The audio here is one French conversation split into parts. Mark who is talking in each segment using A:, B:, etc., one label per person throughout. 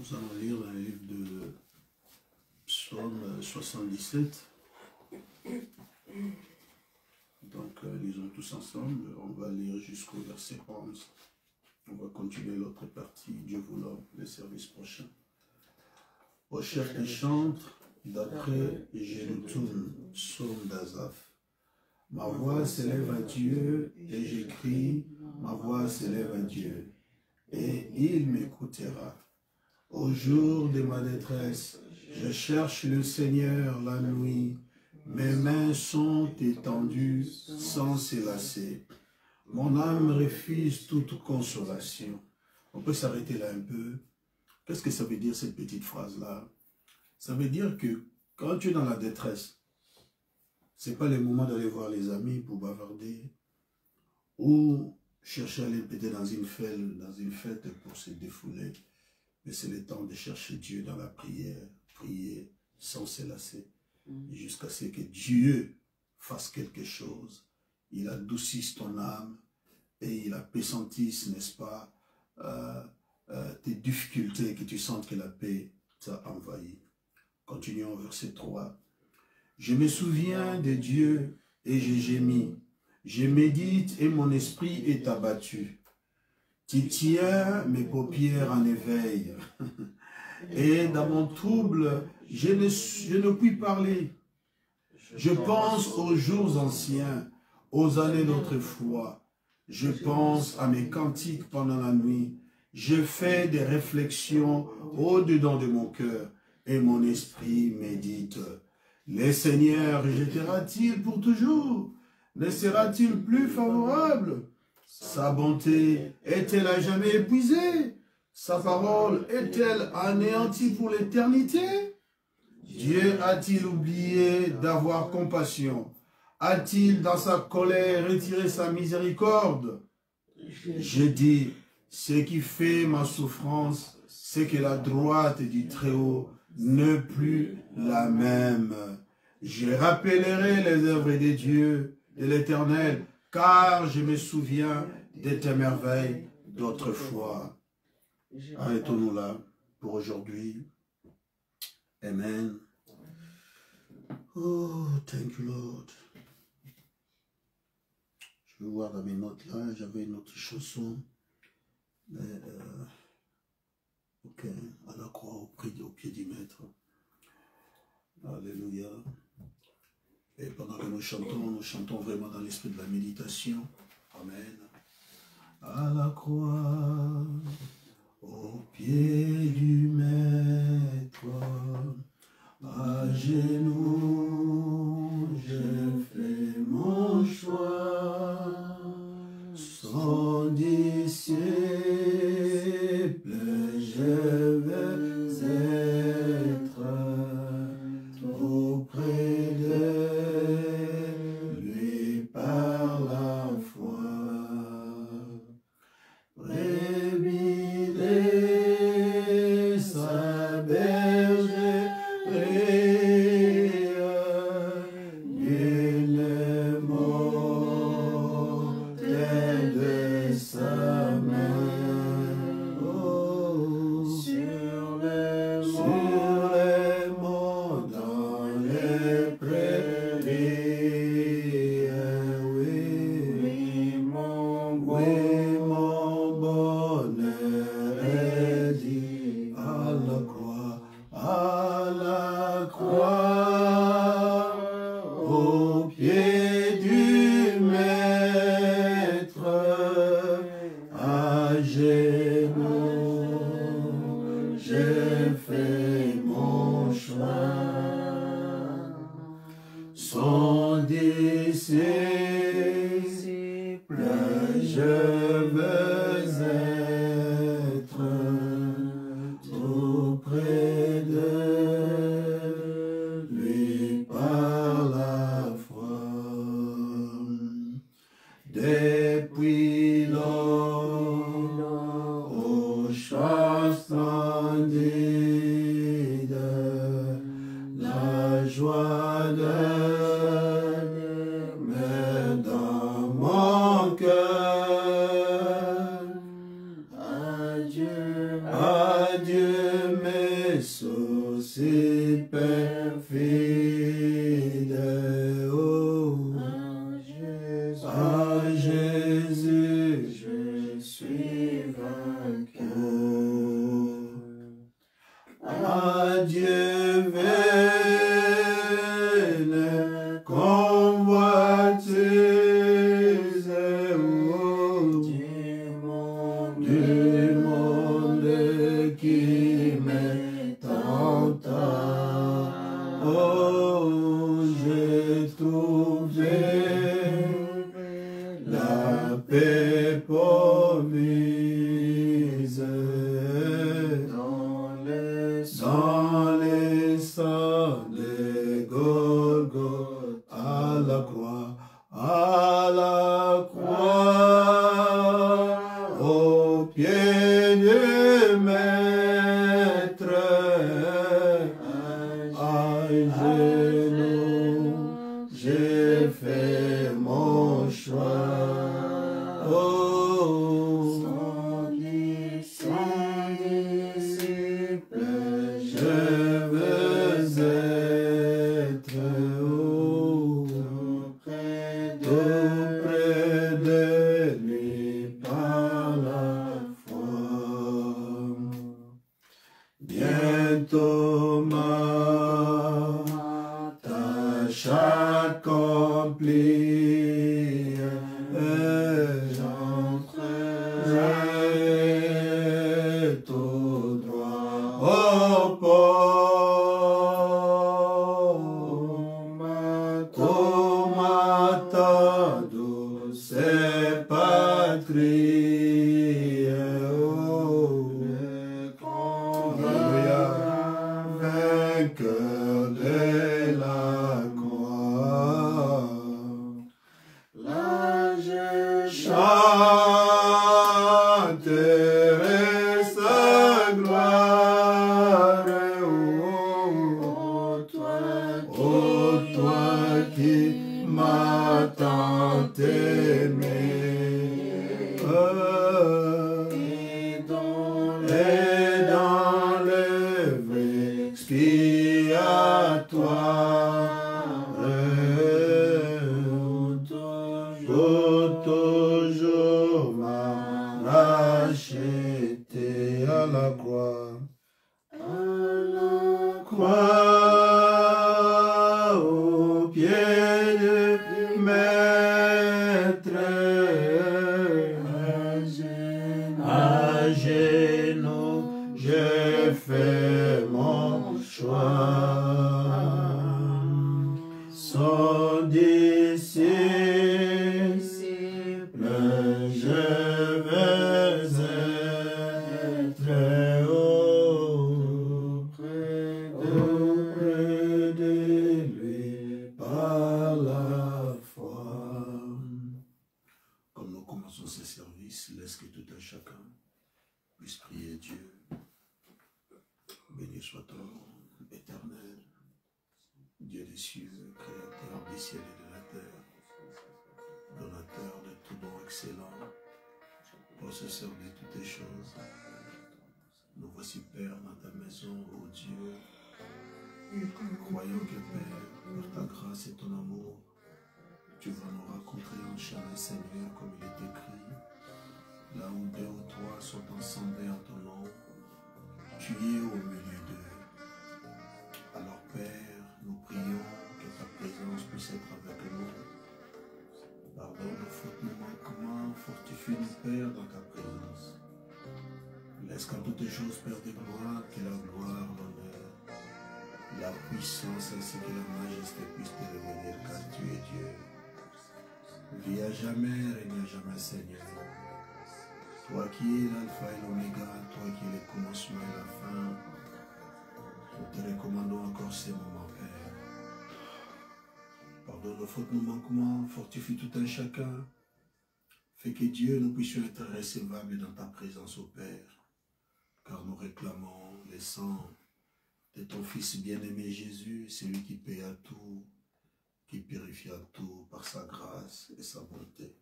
A: Nous allons lire dans le livre de Psaume 77. Donc, lisons tous ensemble. On va lire jusqu'au verset 11. On va continuer l'autre partie, Dieu voulant, le service prochain. Au chef qui chante, d'après Jéduthun, psaume d'Azaph. Ma voix s'élève à Dieu et j'écris, ma voix s'élève à Dieu, et il m'écoutera. Au jour de ma détresse, je cherche le Seigneur la nuit. Mes mains sont étendues sans se lasser. Mon âme refuse toute consolation. On peut s'arrêter là un peu. Qu'est-ce que ça veut dire cette petite phrase-là? Ça veut dire que quand tu es dans la détresse, ce n'est pas le moment d'aller voir les amis pour bavarder ou chercher à aller peut-être dans une fête pour se défouler. Mais c'est le temps de chercher Dieu dans la prière, prier sans se lasser, jusqu'à ce que Dieu fasse quelque chose. Il adoucisse ton âme et il apaisantisse, n'est-ce pas, tes difficultés, que tu sentes que la paix t'a envahi. Continuons au verset 3. Je me souviens de Dieu et j'ai gémi. Je médite et mon esprit est abattu. Tu tiens mes paupières en éveil. Et dans mon trouble, je ne puis parler. Je pense aux jours anciens, aux années d'autrefois. Je pense à mes cantiques pendant la nuit. Je fais des réflexions au-dedans de mon cœur et mon esprit médite. Le Seigneur rejettera-t-il pour toujours? Ne sera-t-il plus favorable? Sa bonté est-elle à jamais épuisée? Sa parole est-elle anéantie pour l'éternité? Dieu a-t-il oublié d'avoir compassion? A-t-il dans sa colère retiré sa miséricorde? Je dis, ce qui fait ma souffrance, c'est que la droite du Très-Haut n'est plus la même. Je rappellerai les œuvres de Dieu, de l'Éternel, car je me souviens de tes merveilles d'autrefois. Arrêtons-nous là pour aujourd'hui. Amen. Oh, thank you, Lord. Je vais voir dans mes notes là, j'avais une autre chanson. Mais, ok, à la croix, au pied du Maître. Alléluia. Et pendant que nous chantons vraiment dans l'esprit de la méditation. Amen. À la croix, au pied du Maître, à genoux, je fais mon choix. Son disciple, je veux être auprès de lui par la foi. Brebis de sa bergerie, nul mortel de sa main. Oh, sur les monts, dans les prairies, oui, mon bonheur est dit à la croix, au pied du Maître, à genoux, j'ai fait mon choix. Son disciple, je veux être auprès de lui par la foi. Depuis l'eau aux chants splendides, la joie de dans mon cœur. Adieu, promises dans les sangs de Golgotha, à la croix, au pied du Maître, à genoux, j'ai fait mon choix. Oh, sans disciple, je veux être auprès de lui par la foi. Bientôt ma tâche accomplie, j'entrerai tout droit au port. Oh, ma douce patrie, alléluia, vainqueur de la croix. Là je chanterai sa gloire, oh toi qui m'as tant aimé. Et dans l'œuvre expiatoire, toujours m'a racheté à la croix. Au pied du Maître, à genoux, je fais mon choix. Son disciple, je veux être auprès de lui par la foi. Comme nous commençons ces services, laisse que tout un chacun puisse prier Dieu. Béni soit ton nom éternel, Dieu des cieux, créateur des ciels et de la terre, donateur de tout don excellent, possesseur de toutes les choses. Nous voici, Père, dans ta maison, ô Dieu, croyons que, Père, par ta grâce et ton amour, tu vas nous rencontrer en chemin, Seigneur, comme il est écrit. Là où deux ou trois sont ensemble en ton nom, tu es au milieu d'eux. Alors, Père, nous prions que ta présence puisse être avec nous. Pardonne nos fautes, nos manquements, fortifie-nous, Père, dans ta présence. Laisse qu'en toutes choses, Père de gloire, que la gloire, l'honneur, la puissance ainsi que la majesté puissent te revenir, car tu es Dieu. Vis à jamais, règne à jamais, Seigneur. Toi qui es l'alpha et l'oméga, toi qui es le commencement et la fin, nous te recommandons encore ces moments, Père. Pardonne nos fautes, nos manquements, fortifie tout un chacun. Fais que Dieu, nous puissions être recevables dans ta présence, ô Père, car nous réclamons le sang de ton Fils bien-aimé Jésus, celui qui paie à tout, qui purifie à tout par sa grâce et sa bonté.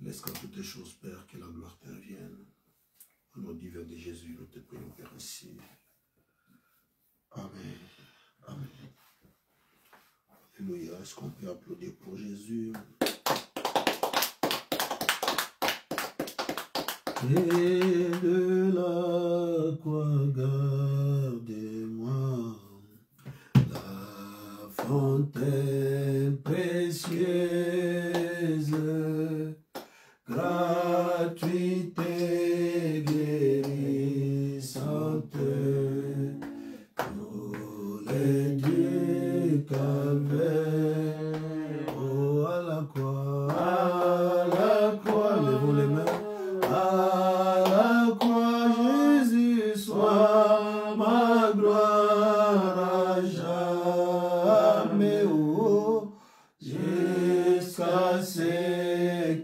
A: Laisse qu'en toutes les choses, Père, que la gloire te revienne. Au nom divin de Jésus, nous te prions, Père, ici. Amen. Amen. Alléluia. Est-ce qu'on peut applaudir pour Jésus? Et de la croix, gardez-moi, la fontaine précieuse, gratuité guérissante, pour les du calvaire. Oh, à la croix, lèvons les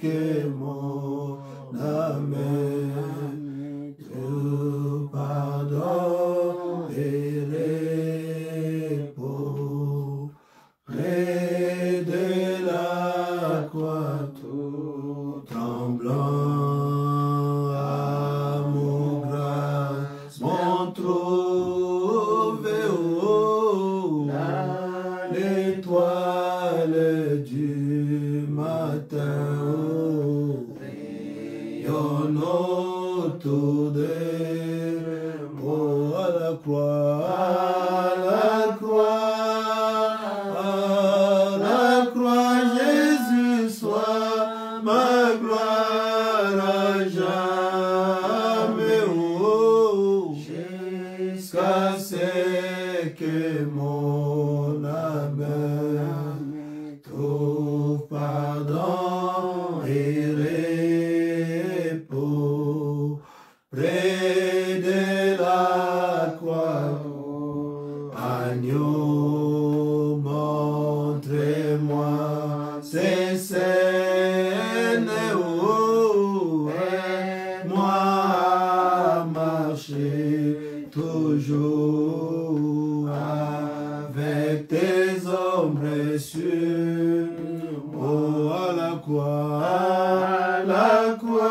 A: que mon âme trouve pardon et repos. Près de la croix tout tremblant, amour, grâce, m'ont trouvé haut, l'étoile du matin, rayonne autour de moi, à la croix, à la croix. Jésus soit ma gloire à jamais, oh, jusqu'à ce que mon âme trouve pardon et repos près de la croix. Agneau, montre-moi ces scènes, oh, aide-moi à marcher toujours avec tes ombres sûres, oh, à la croix, à la croix,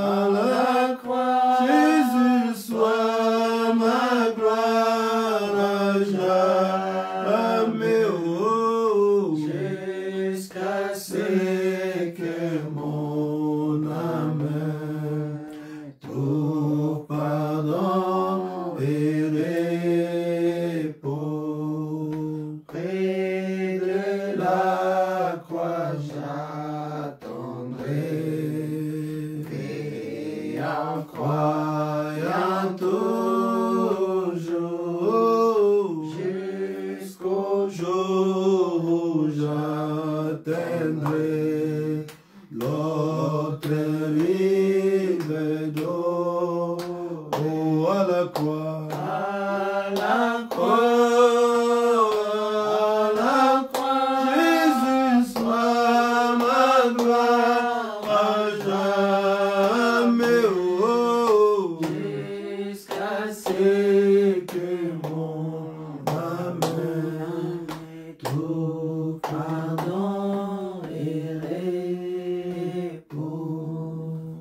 A: à la croix, Jésus soit ma gloire à jamais, oh, jusqu'à ce que mon âme trouve pardon et repos. Près de la croix j'attendrai, veillant, croyant toujours, jusqu'au jour où j'atteindrai l'autre rive d'eau, oh, à la croix, à la croix, à la croix, Jésus soit ma gloire à jamais, oh, jusqu'à ce que mon âme trouve pardon et repos.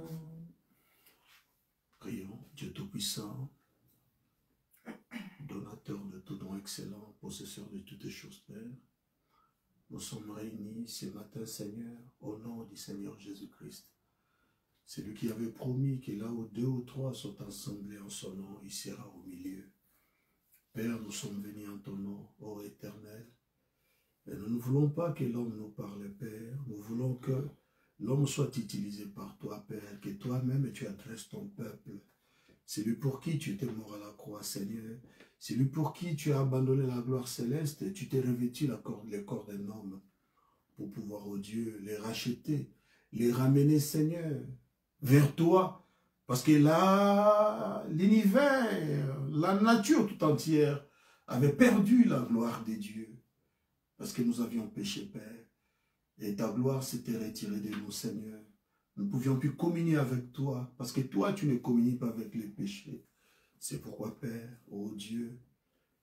A: Prions, Dieu Tout-Puissant, donateur de tout don excellent, possesseur de toutes choses, Père. Nous sommes réunis ce matin, Seigneur, au nom du Seigneur Jésus-Christ. C'est lui qui avait promis que là où 2 ou 3 sont assemblés en son nom, il sera au milieu. Père, nous sommes venus en ton nom, ô Éternel. Et nous ne voulons pas que l'homme nous parle, Père. Nous voulons que l'homme soit utilisé par toi, Père, que toi-même tu adresses ton peuple. C'est lui pour qui tu étais mort à la croix, Seigneur. C'est lui pour qui tu as abandonné la gloire céleste et tu t'es revêtu le corps d'un homme pour pouvoir, oh Dieu, les racheter, les ramener, Seigneur, vers toi. Parce que là, l'univers, la nature tout entière avait perdu la gloire de Dieu. Parce que nous avions péché, Père. Et ta gloire s'était retirée de nous, Seigneur. Nous ne pouvions plus communier avec toi. Parce que toi, tu ne communies pas avec les péchés. C'est pourquoi, Père, ô Dieu,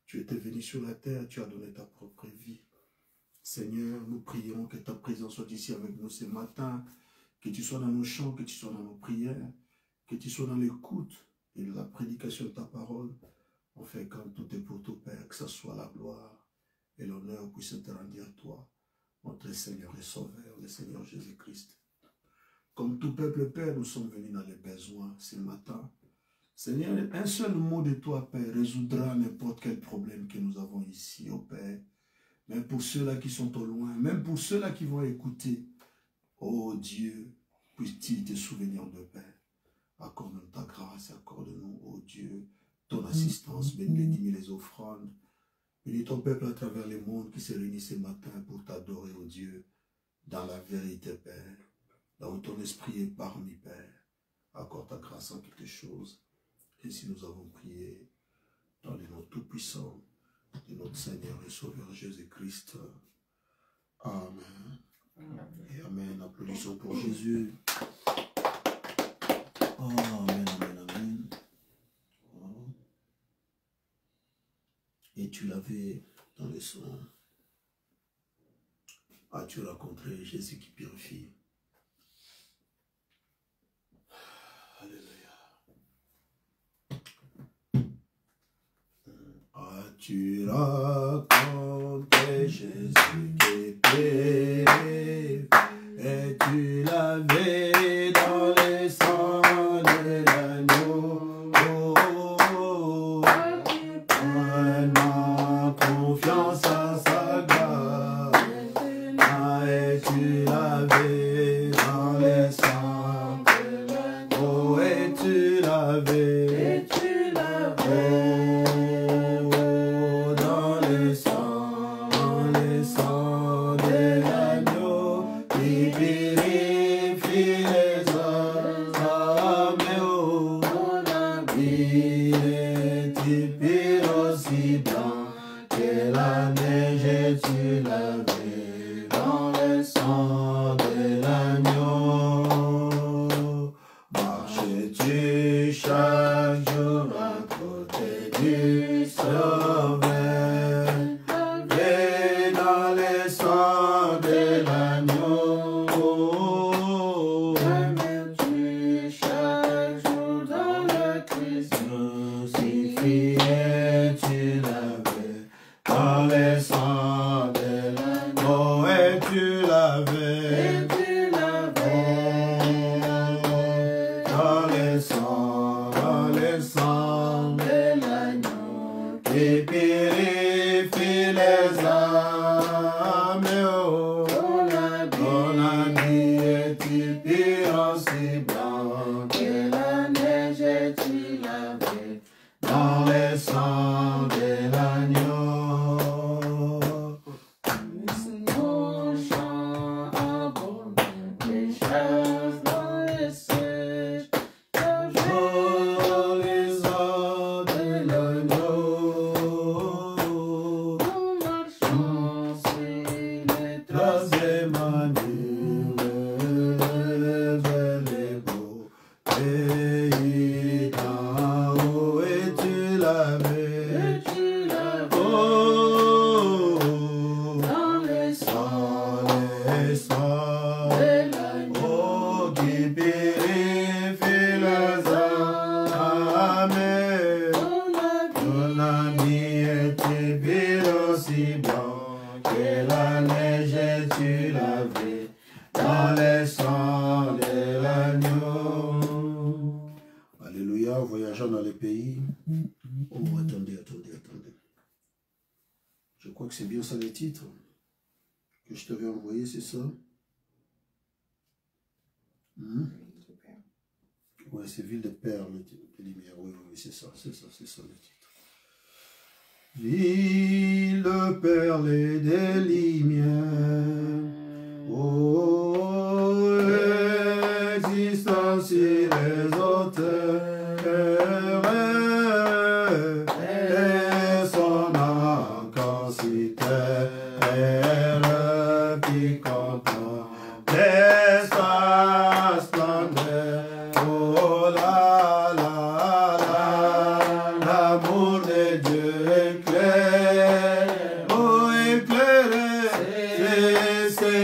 A: tu étais venu sur la terre, tu as donné ta propre vie. Seigneur, nous prions que ta présence soit ici avec nous ce matin. Que tu sois dans nos chants, que tu sois dans nos prières. Que tu sois dans l'écoute et la prédication de ta parole. On fait quand tout est pour tout, Père, que ce soit la gloire et l'honneur puisse être rendu à toi, notre Seigneur et Sauveur, le Seigneur Jésus-Christ. Comme tout peuple, Père, nous sommes venus dans les besoins ce matin. Seigneur, un seul mot de toi, Père, résoudra n'importe quel problème que nous avons ici, oh Père. Même pour ceux-là qui sont au loin, même pour ceux-là qui vont écouter, oh Dieu, puisse-t-il te souvenir de Père. Accorde-nous ta grâce, accorde-nous, oh Dieu, ton assistance, bénis les offrandes. Bénis ton peuple à travers le monde qui s'est réuni ce matin pour t'adorer, oh Dieu, dans la vérité, Père, là où ton esprit est parmi, Père. Accorde ta grâce en toutes choses. Ainsi nous avons prié dans le nom tout-puissant de notre Seigneur et Sauveur Jésus-Christ. Amen. applaudissons pour Jésus. Oh, amen, amen, amen. Oh. Et tu l'avais dans le sang. As-tu rencontré Jésus qui purifie? Alléluia. As-tu rencontré Jésus qui purifie? Et tu l'avais dans le sang de l'agneau. Prends confiance à sa grâce. Et tu l'avais dans le sang de l'agneau. Et tu l'avais. Dans le sang de l'agneau qui purifie les âmes. Oh, il est pur aussi blanc que la neige. Et tu l'avais dans le sang de l'agneau. Marches-tu chaque jour à côté du Sauveur, et dans le sang de l'agneau? Aimes-tu chaque jour dans le Christ crucifié? Tu l'avais dans le sang de l'agneau. Et tu l'avais dans le sang de l'agneau qui purifie les âmes. Oh, ton ami est-il pur aussi blanc que la neige? Et tu l'avais dans le sang de l'agneau. Nos chants abondent des choses dans les sèches. Dans les eaux de l'agneau, nous marchons sur les traces d'Emmanuel vers les beaux pays d'en haut. Et tu l'avais, oh, dans les sangs de l'agneau qui purifie les âmes. Ton ami était pur aussi blanc que la neige. Et tu l'avais dans le sang de l'agneau. Alléluia, voyageant dans les pays. Oh, attendez. Je crois que c'est bien ça le titre que je t'avais envoyé, c'est ça? Oui, c'est Ville de Perles, de lumière. Oui, c'est ça le titre. Ville de perles et de lumière. Oh, existant sur les hauteurs. Et son incensité qui contemple sa splendeur. Oh là là là, l'amour de Dieu éclaire. Oh, éclairez, c'est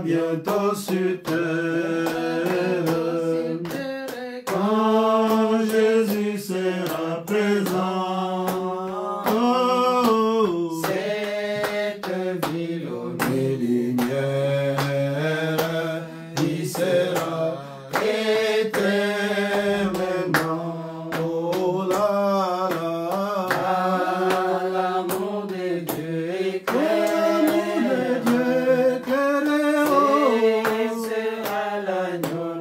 A: bientôt sur terre. Quand Jésus sera présent, oh, cette ville aux mille lumières, il sera éternellement. Oh là là, l'amour de Dieu éclairé, sera l'agneau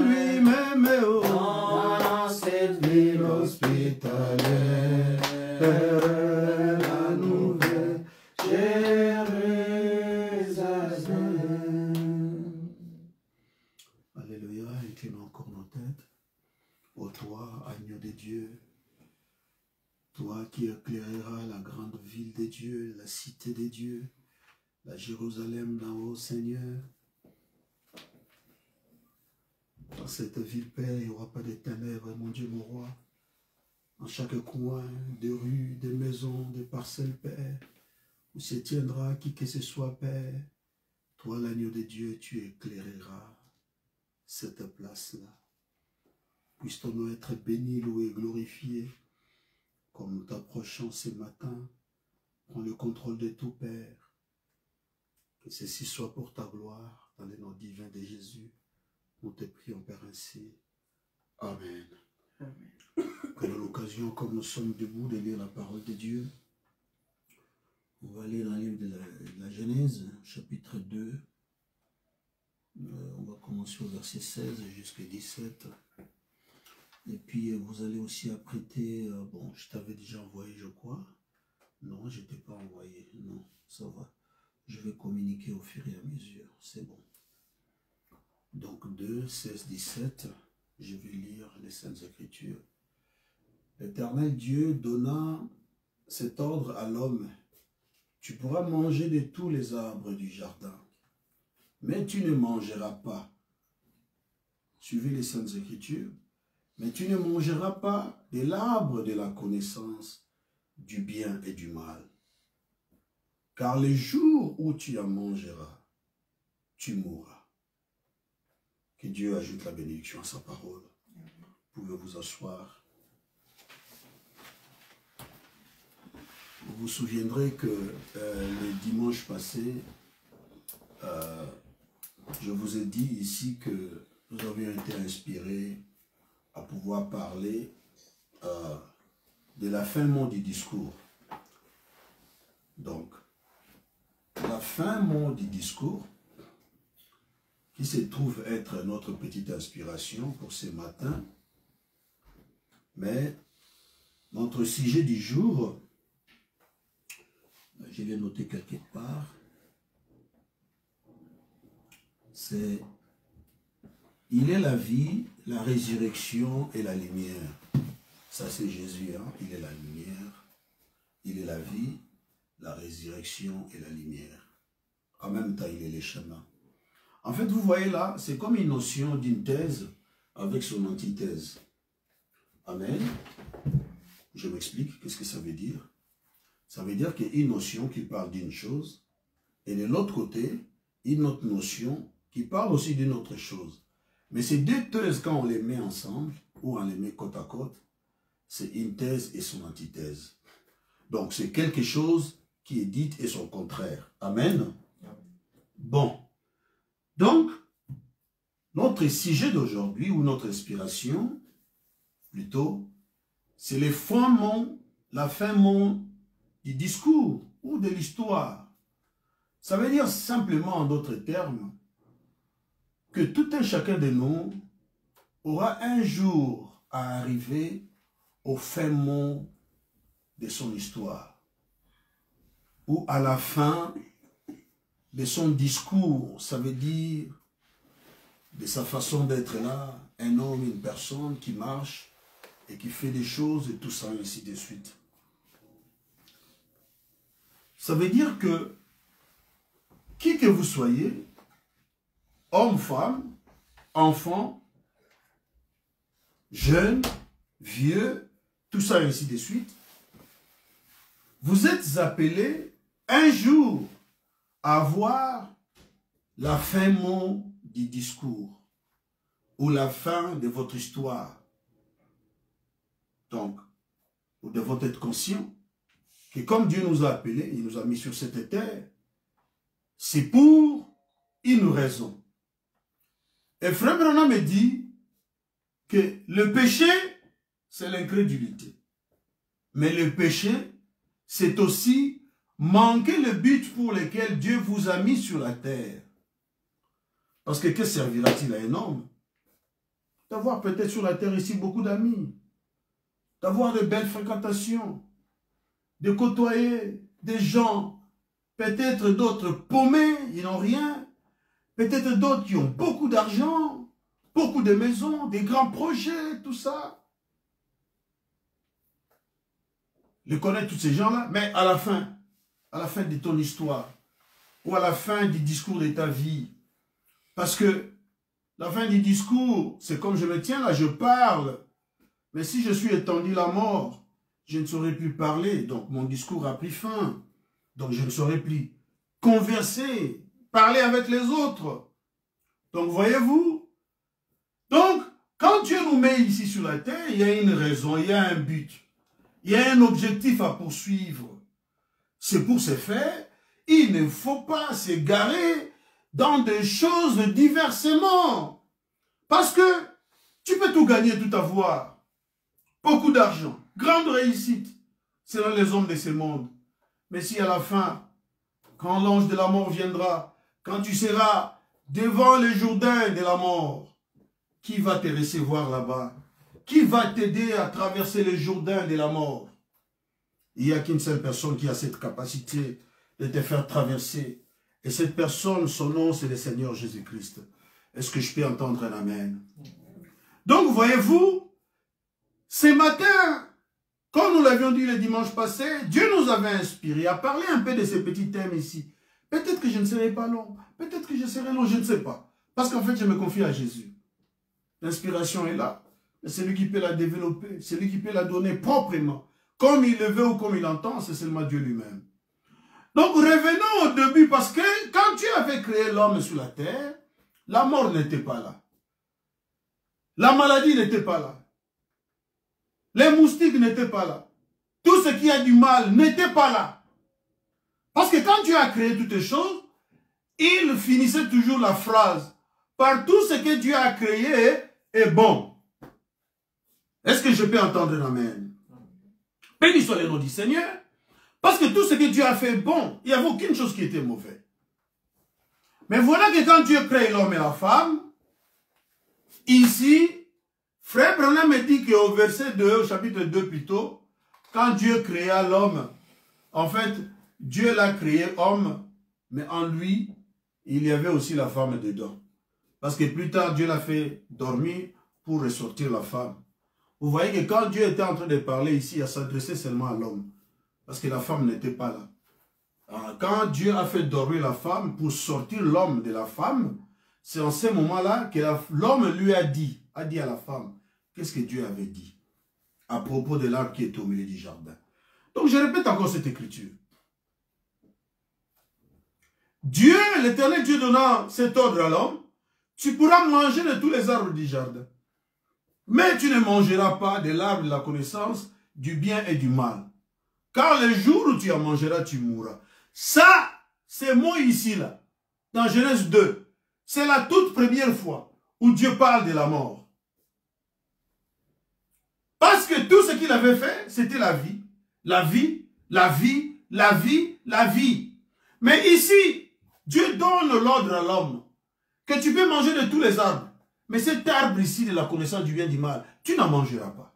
A: lui-même, dans cette ville hospitalière, la nouvelle Jérusalem. Alléluia, inclinons encore nos têtes. Ô toi, agneau de Dieu, toi qui éclaireras la grande ville de Dieu, la cité de Dieu, la Jérusalem d'en haut, Seigneur. Dans cette ville, Père, il n'y aura pas de ténèbres, mon Dieu, mon roi. Dans chaque coin de rues, de maisons, de parcelles, Père, où se tiendra qui que ce soit, Père, toi, l'agneau de Dieu, tu éclaireras cette place-là. Puisse ton nom être béni, loué, glorifié, comme nous t'approchons ce matin. Prends le contrôle de tout, Père. Que ceci soit pour ta gloire, dans le nom divin de Jésus. Nous te prions, Père, ainsi. Amen.
B: Amen.
A: Prenons l'occasion, comme nous sommes debout, de lire la parole de Dieu. On va lire dans le livre de la Genèse, chapitre 2. On va commencer au verset 16 jusqu'à 17. Et puis, vous allez aussi apprêter... bon, je t'avais déjà envoyé, je crois. Non, je ne t'ai pas envoyé. Non, ça va. Je vais communiquer au fur et à mesure. C'est bon. Donc 2, 16, 17, je vais lire les Saintes Écritures. L'Éternel Dieu donna cet ordre à l'homme. Tu pourras manger de tous les arbres du jardin, mais tu ne mangeras pas. Suivez les Saintes Écritures. Mais tu ne mangeras pas de l'arbre de la connaissance du bien et du mal. Car le jour où tu en mangeras, tu mourras. Que Dieu ajoute la bénédiction à sa parole. Vous pouvez vous asseoir. Vous vous souviendrez que le dimanche passé, je vous ai dit ici que nous avions été inspirés à pouvoir parler de la fin mot du discours. Donc, la fin mot du discours, qui se trouve être notre petite inspiration pour ce matin, mais notre sujet du jour, je l'ai noté quelque part, c'est « Il est la vie, la résurrection et la lumière ». Ça c'est Jésus, hein? Il est la lumière, il est la vie, la résurrection et la lumière. En même temps, il est le chemin. En fait, vous voyez là, c'est comme une notion d'une thèse avec son antithèse. Amen. Je m'explique, qu'est-ce que ça veut dire? Ça veut dire qu'il y a une notion qui parle d'une chose, et de l'autre côté, une autre notion qui parle aussi d'une autre chose. Mais ces deux thèses, quand on les met ensemble, ou on les met côte à côte, c'est une thèse et son antithèse. Donc, c'est quelque chose qui est dit et son contraire. Amen. Bon. Donc, notre sujet d'aujourd'hui, ou notre inspiration, plutôt, c'est les fondements, la fin mot du discours ou de l'histoire. Ça veut dire simplement, en d'autres termes, que tout un chacun de nous aura un jour à arriver au fin mot de son histoire, ou à la fin de son discours, ça veut dire de sa façon d'être là, un homme, une personne qui marche et qui fait des choses et tout ça, ainsi de suite. Ça veut dire que, qui que vous soyez, homme, femme, enfant, jeune, vieux, tout ça, ainsi de suite, vous êtes appelés un jour avoir la fin mot du discours ou la fin de votre histoire. Donc, nous devons être conscients que comme Dieu nous a appelés, il nous a mis sur cette terre, c'est pour une raison. Et Frère Branham me dit que le péché, c'est l'incrédulité. Mais le péché, c'est aussi manquer le but pour lequel Dieu vous a mis sur la terre. Parce que servira-t-il à un homme? D'avoir peut-être sur la terre ici beaucoup d'amis, d'avoir de belles fréquentations, de côtoyer des gens, peut-être d'autres paumés, ils n'ont rien, peut-être d'autres qui ont beaucoup d'argent, beaucoup de maisons, des grands projets, tout ça. Je connais tous ces gens-là, mais à la fin de ton histoire, ou à la fin du discours de ta vie, parce que la fin du discours, c'est comme je me tiens là, je parle, mais si je suis étendu la mort, je ne saurais plus parler, donc mon discours a pris fin, donc je ne saurais plus converser, parler avec les autres. Donc voyez-vous, donc quand Dieu nous met ici sur la terre, il y a une raison, il y a un but, il y a un objectif à poursuivre. C'est pour ce faire, il ne faut pas s'égarer dans des choses diversement. Parce que tu peux tout gagner, tout avoir. Beaucoup d'argent, grande réussite, selon les hommes de ce monde. Mais si à la fin, quand l'ange de la mort viendra, quand tu seras devant le Jourdain de la mort, qui va te recevoir là-bas? Qui va t'aider à traverser le Jourdain de la mort? Il n'y a qu'une seule personne qui a cette capacité de te faire traverser. Et cette personne, son nom, c'est le Seigneur Jésus-Christ. Est-ce que je peux entendre un amen? Donc, voyez-vous, ce matin, comme nous l'avions dit le dimanche passé, Dieu nous avait inspiré à parler un peu de ces petits thèmes ici. Peut-être que je ne serai pas long, peut-être que je serai long, je ne sais pas. Parce qu'en fait, je me confie à Jésus. L'inspiration est là. C'est lui qui peut la développer, c'est lui qui peut la donner proprement. Comme il le veut ou comme il entend, c'est seulement Dieu lui-même. Donc revenons au début, parce que quand Dieu avait créé l'homme sur la terre, la mort n'était pas là. La maladie n'était pas là. Les moustiques n'étaient pas là. Tout ce qui a du mal n'était pas là. Parce que quand Dieu a créé toutes les choses, il finissait toujours la phrase par tout ce que Dieu a créé est bon. Est-ce que je peux entendre un amen? Béni soit le nom du Seigneur. Parce que tout ce que Dieu a fait est bon. Il n'y avait aucune chose qui était mauvaise. Mais voilà que quand Dieu crée l'homme et la femme, ici, Frère Branham me dit qu'au verset 2, au chapitre 2 plutôt, quand Dieu créa l'homme, en fait, Dieu l'a créé homme, mais en lui, il y avait aussi la femme dedans. Parce que plus tard, Dieu l'a fait dormir pour ressortir la femme. Vous voyez que quand Dieu était en train de parler ici, il s'adressait seulement à l'homme. Parce que la femme n'était pas là. Alors, quand Dieu a fait dormir la femme pour sortir l'homme de la femme, c'est en ce moment-là que l'homme lui a dit à la femme, qu'est-ce que Dieu avait dit à propos de l'arbre qui est au milieu du jardin. Donc je répète encore cette écriture. Dieu, l'Éternel Dieu donnant cet ordre à l'homme, tu pourras manger de tous les arbres du jardin. Mais tu ne mangeras pas de l'arbre de la connaissance du bien et du mal. Car le jour où tu en mangeras, tu mourras. Ça, c'est moi ici, là, dans Genèse 2. C'est la toute première fois où Dieu parle de la mort. Parce que tout ce qu'il avait fait, c'était la vie. La vie, la vie, la vie, la vie. Mais ici, Dieu donne l'ordre à l'homme que tu peux manger de tous les arbres. Mais cet arbre ici de la connaissance du bien et du mal, tu n'en mangeras pas.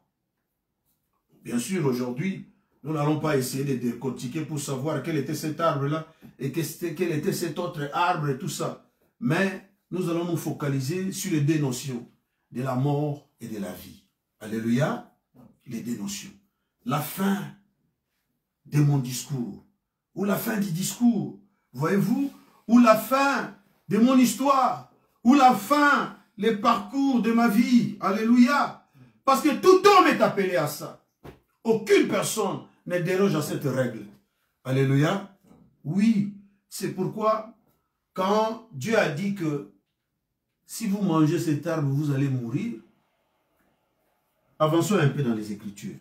A: Bien sûr, aujourd'hui, nous n'allons pas essayer de décortiquer pour savoir quel était cet arbre-là et quel était cet autre arbre et tout ça. Mais nous allons nous focaliser sur les deux notions de la mort et de la vie. Alléluia. Les deux notions. La fin de mon discours, ou la fin du discours, voyez-vous, ou la fin de mon histoire, ou la fin, les parcours de ma vie. Alléluia. Parce que tout homme est appelé à ça. Aucune personne ne déroge à cette règle. Alléluia. Oui, C'est pourquoi, quand Dieu a dit que si vous mangez cet arbre, vous allez mourir, avançons un peu dans les Écritures.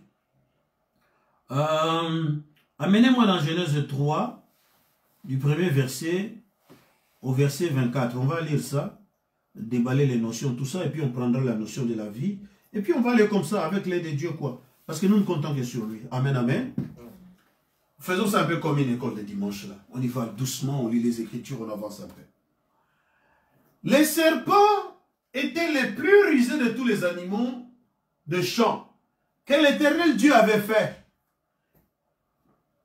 A: Amenez-moi dans Genèse 3, du premier verset au verset 24. On va lire ça, déballer les notions, tout ça, et puis on prendra la notion de la vie. Et puis on va aller comme ça, avec l'aide de Dieu, quoi. Parce que nous ne comptons que sur lui. Amen, amen. Faisons ça un peu comme une école de dimanche, là. On y va doucement, on lit les Écritures, on avance un peu. Les serpents étaient les plus rusés de tous les animaux de champ que l'Éternel Dieu avait fait.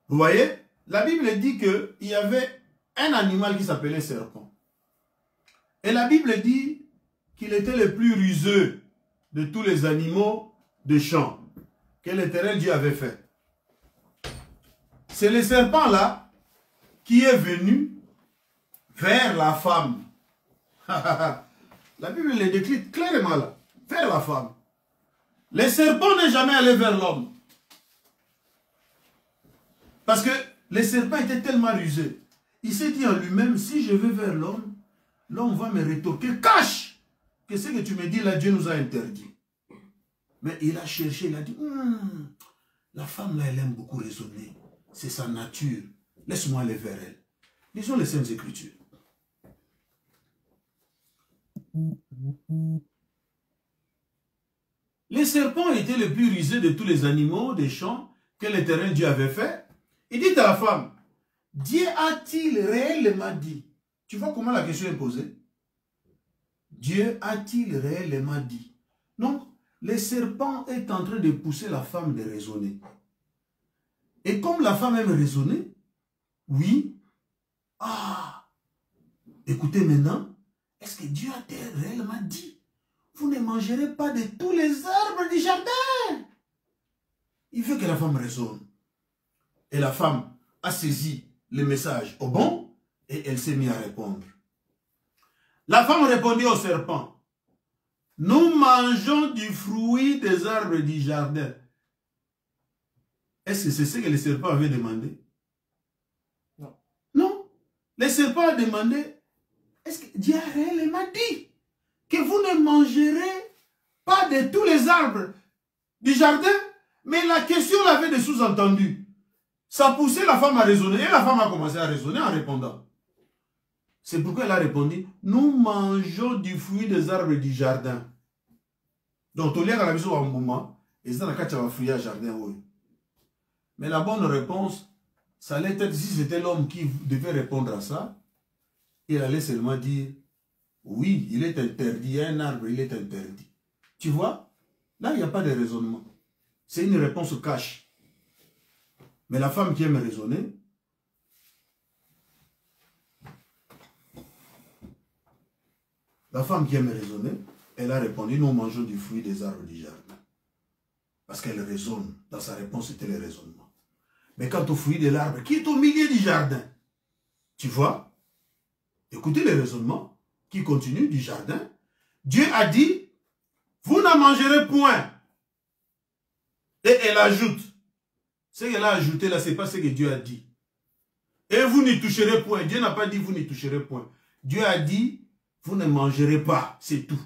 A: Vous voyez, la Bible dit qu'il y avait un animal qui s'appelait serpent. Et la Bible dit qu'il était le plus ruseux de tous les animaux de champ que l'Éternel Dieu avait fait. C'est le serpent là qui est venu vers la femme. La Bible le décrit clairement là, vers la femme. Le serpent n'est jamais allé vers l'homme. Parce que le serpent était tellement rusé. Il s'est dit en lui-même, si je vais vers l'homme, l'homme va me rétorquer, cache que ce que tu me dis là, Dieu nous a interdit. Mais il a cherché, il a dit, la femme là, elle aime beaucoup raisonner. C'est sa nature. Laisse-moi aller vers elle. Lisons les Saintes Écritures. Les serpents étaient le plus rusé de tous les animaux des champs que l'Éternel Dieu avait fait. Il dit à la femme, Dieu a-t-il réellement dit? Tu vois comment la question est posée? Dieu a-t-il réellement dit? Donc, le serpent est en train de pousser la femme de raisonner. Et comme la femme aime raisonner, oui, écoutez maintenant, est-ce que Dieu a réellement dit? Vous ne mangerez pas de tous les arbres du jardin. Il veut que la femme raisonne. Et la femme a saisi le message au bon et elle s'est mise à répondre. La femme répondit au serpent, nous mangeons du fruit des arbres du jardin. Est-ce que c'est ce que le serpent avait demandé? Non. Non. Le serpent a demandé, est-ce que Dieu a réellement dit que vous ne mangerez pas de tous les arbres du jardin? Mais la question l'avait des sous-entendus. Ça poussait la femme à raisonner. Et la femme a commencé à raisonner en répondant. C'est pourquoi elle a répondu, nous mangeons du fruit des arbres du jardin. Donc, au lieu de la maison à un moment, ils ont un fruit à jardin. Oui. Mais la bonne réponse, ça allait être, si c'était l'homme qui devait répondre à ça, il allait seulement dire, oui, il est interdit, un arbre, il est interdit. Tu vois, là, il n'y a pas de raisonnement. C'est une réponse cash. Mais la femme qui aime raisonner, elle a répondu, nous mangeons du fruit des arbres du jardin. Parce qu'elle raisonne. Dans sa réponse, c'était le raisonnement. Mais quant au fruit de l'arbre qui est au milieu du jardin, tu vois, écoutez le raisonnement qui continue du jardin. Dieu a dit, vous n'en mangerez point. Et elle ajoute, ce qu'elle a ajouté là, ce n'est pas ce que Dieu a dit. Et vous n'y toucherez point. Dieu n'a pas dit vous n'y toucherez point. Dieu a dit, vous ne mangerez pas, c'est tout.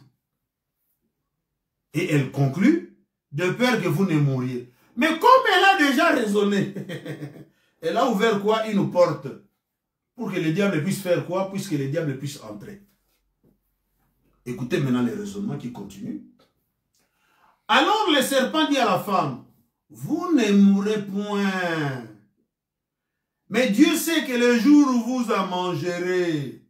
A: Et elle conclut, de peur que vous ne mouriez. Mais comme elle a déjà raisonné, elle a ouvert quoi? Une porte. Pour que le diable puisse faire quoi? Puisque le diable puisse entrer. Écoutez maintenant les raisonnements qui continuent. Alors le serpent dit à la femme, vous ne mourrez point. Mais Dieu sait que le jour où vous en mangerez,